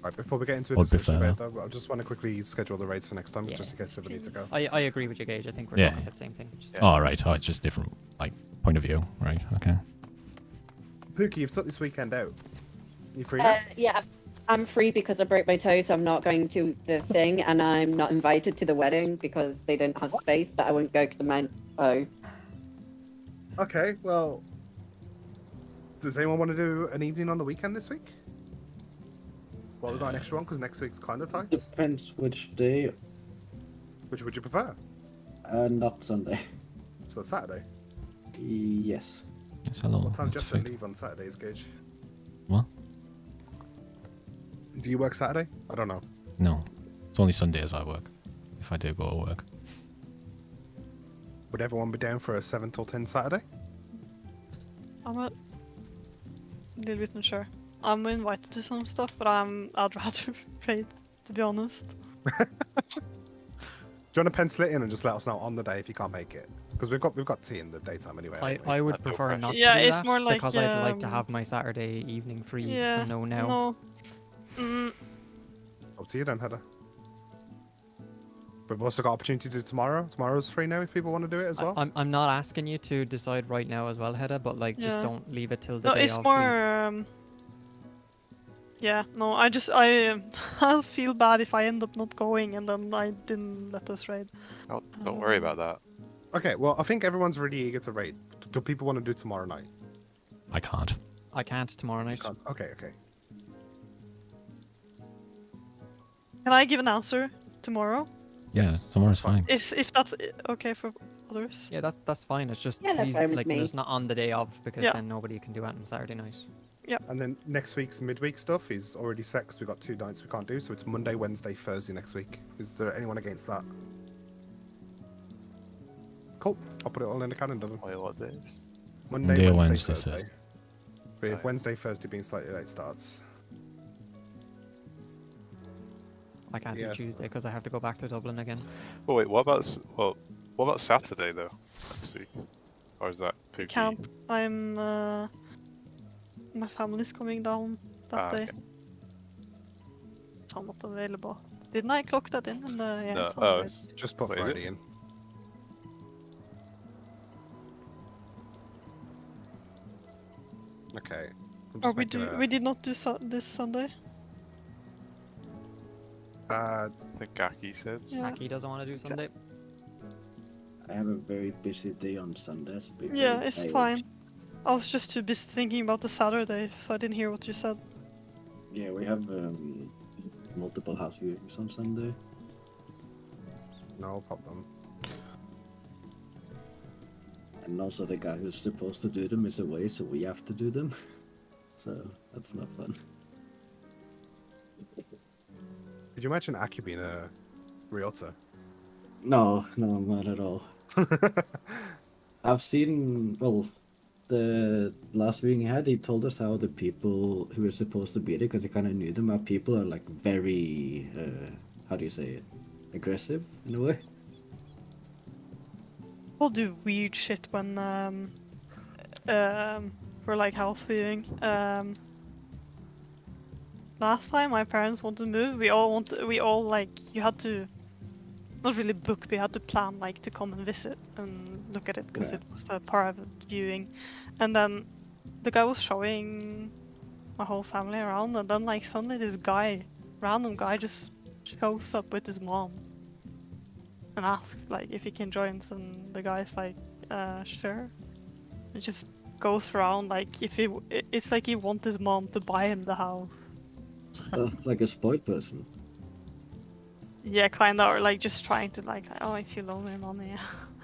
Right, before we get into a Would discussion prefer. about that, I just want to quickly schedule the raids for next time, just in case everybody needs to go. I agree with you, Gage. I think we're Yeah. going at the same thing. Just Oh, right. Oh, it's just different, like, point of view. Right, okay. Pookie, you've took this weekend out. You free now? Yeah, I'm free because I broke my toe, so I'm not going to the thing, and I'm not invited to the wedding because they didn't have space, but I won't go because of my... Oh. Okay, well, does anyone want to do an evening on the weekend this week? Well, we've got an extra one because next week's kind of tight. Depends which day. Which would you prefer? Not Sunday. So Saturday. Yes. It's a lot. What time do you That's have to fit. leave on Saturdays, Gage? What? Do you work Saturday? I don't know. No. It's only Sundays I work. If I do go to work. Would everyone be down for a 7 till 10 Saturday? I'm a little bit unsure. I'm invited to some stuff, but I'd rather raid, to be honest. Do you want to pencil it in and just let us know on the day if you can't make it? Because we've got tea in the daytime anyway. I would prefer not Yeah, to do it's that more like, because I'd like to have my Saturday evening free yeah, and know now. No. Mm, Up to you then, Heather. We've also got opportunity to do tomorrow. Tomorrow's free now if people want to do it as well. I'm not asking you to decide right now as well, Hedda, but like just Yeah. don't leave it till the no, day it's of, more. please. Yeah, no, I'll feel bad if I end up not going and then I didn't let us raid. Oh, don't worry about that. Okay, well, I think everyone's really eager to raid. Do people want to do tomorrow night? I can't. I can't tomorrow night. Okay, okay. Can I give an answer tomorrow? Yeah, Yes, tomorrow's that's fine. fine. If that's okay for others. Yeah, that's fine. It's just Yeah, that's please fine with like me. just not on the day of because Yeah. then nobody can do it on Saturday night. And then next week's midweek stuff is already set because we've got 2 nights we can't do. So it's Monday, Wednesday, Thursday next week. Is there anyone against that? Cool. I'll put it all in the calendar then. Wait, what days? Monday, Wednesday, Wednesday, Thursday. With Right. Wednesday, Thursday being slightly late starts. I can't Yeah. do Tuesday because I have to go back to Dublin again. Oh wait, what about what about Saturday though? Next week, or is that too Can't. I'm. My family's coming down that day, okay. so I'm not available. Didn't I clock that in the? Yeah, No, it's on oh, the it's- Just put Wait, is it? Friday in. Okay. I'm Or just making we did not do this Sunday. I think Gaki said. Yeah. Aki doesn't want to do Sunday. I have a very busy day on Sunday. So be Yeah, very it's tired. fine. I was just too busy thinking about the Saturday, so I didn't hear what you said. Yeah, we have multiple house viewings on Sunday. No problem. And also the guy who's supposed to do them is away, so we have to do them. So that's not fun. Could you imagine Aki being a realtor? No, not at all. I've seen, well, the last viewing he had, he told us how the people who were supposed to be there, because he kind of knew them, how people are like very, how do you say it, aggressive in a way. We'll do weird shit when we're like house viewing. Last time my parents wanted to move, we all like, you had to not really book, but you had to plan like to come and visit and look at it because Yeah. it was a private viewing. And then the guy was showing my whole family around, and then like suddenly this random guy just shows up with his mom and asks like if he can join, and the guy's like, sure. It just goes around like it's like he wants his mom to buy him the house. Like a spoiled person. Yeah, kinda, or like just trying to like, oh, if you loan me money.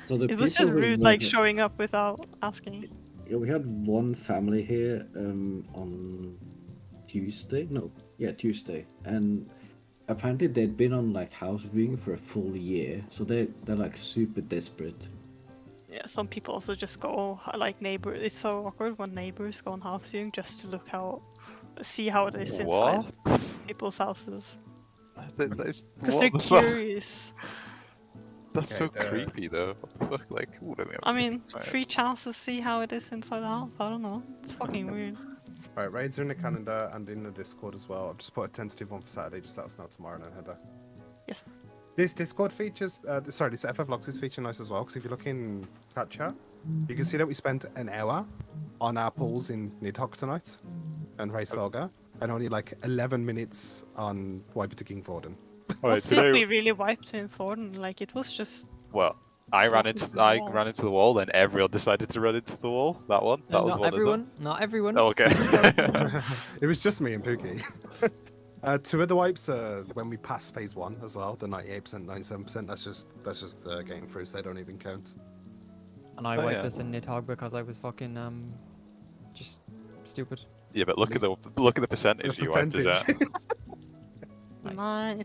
So the It was people just who rude, moved like here- showing up without asking. Yeah, we had one family here on Tuesday. No, yeah, Tuesday, and apparently they'd been on like house viewing for a full year, so they're like super desperate. Yeah, some people also just go like neighbor. It's so awkward when neighbors go on house viewing just to see how it is inside What? people's houses. Because Because they're curious. That's so Okay, creepy though. What the fuck? Like, what are they? I mean, Right. free chance to see how it is inside the house. I don't know. It's fucking weird. Alright, raids are in the calendar and in the Discord as well. I've just put a tentative one for Saturday, just let us know tomorrow then, Heather. Yes. This Discord features, this FFXIV feature nice as well, because if you look in chat chat, you can see that we spent an hour on our pools in Nidhogg tonight and Racefelga, and only like 11 minutes on Wiper to King Forden. Alright, I think we today. really wiped in Thornton. Like it was just Well, I ran into the wall, then everyone decided to run into the wall. That one. That was not one everyone. of them. Not everyone. Oh, okay. It was just me and Pookie. 2 of the wipes when we passed phase 1 as well, the 98%, 97%. That's just getting through, so they don't even count. And I wifeless in Nidhogg because I was fucking just stupid. Yeah, but look at the percentage you wiped us out. Nice.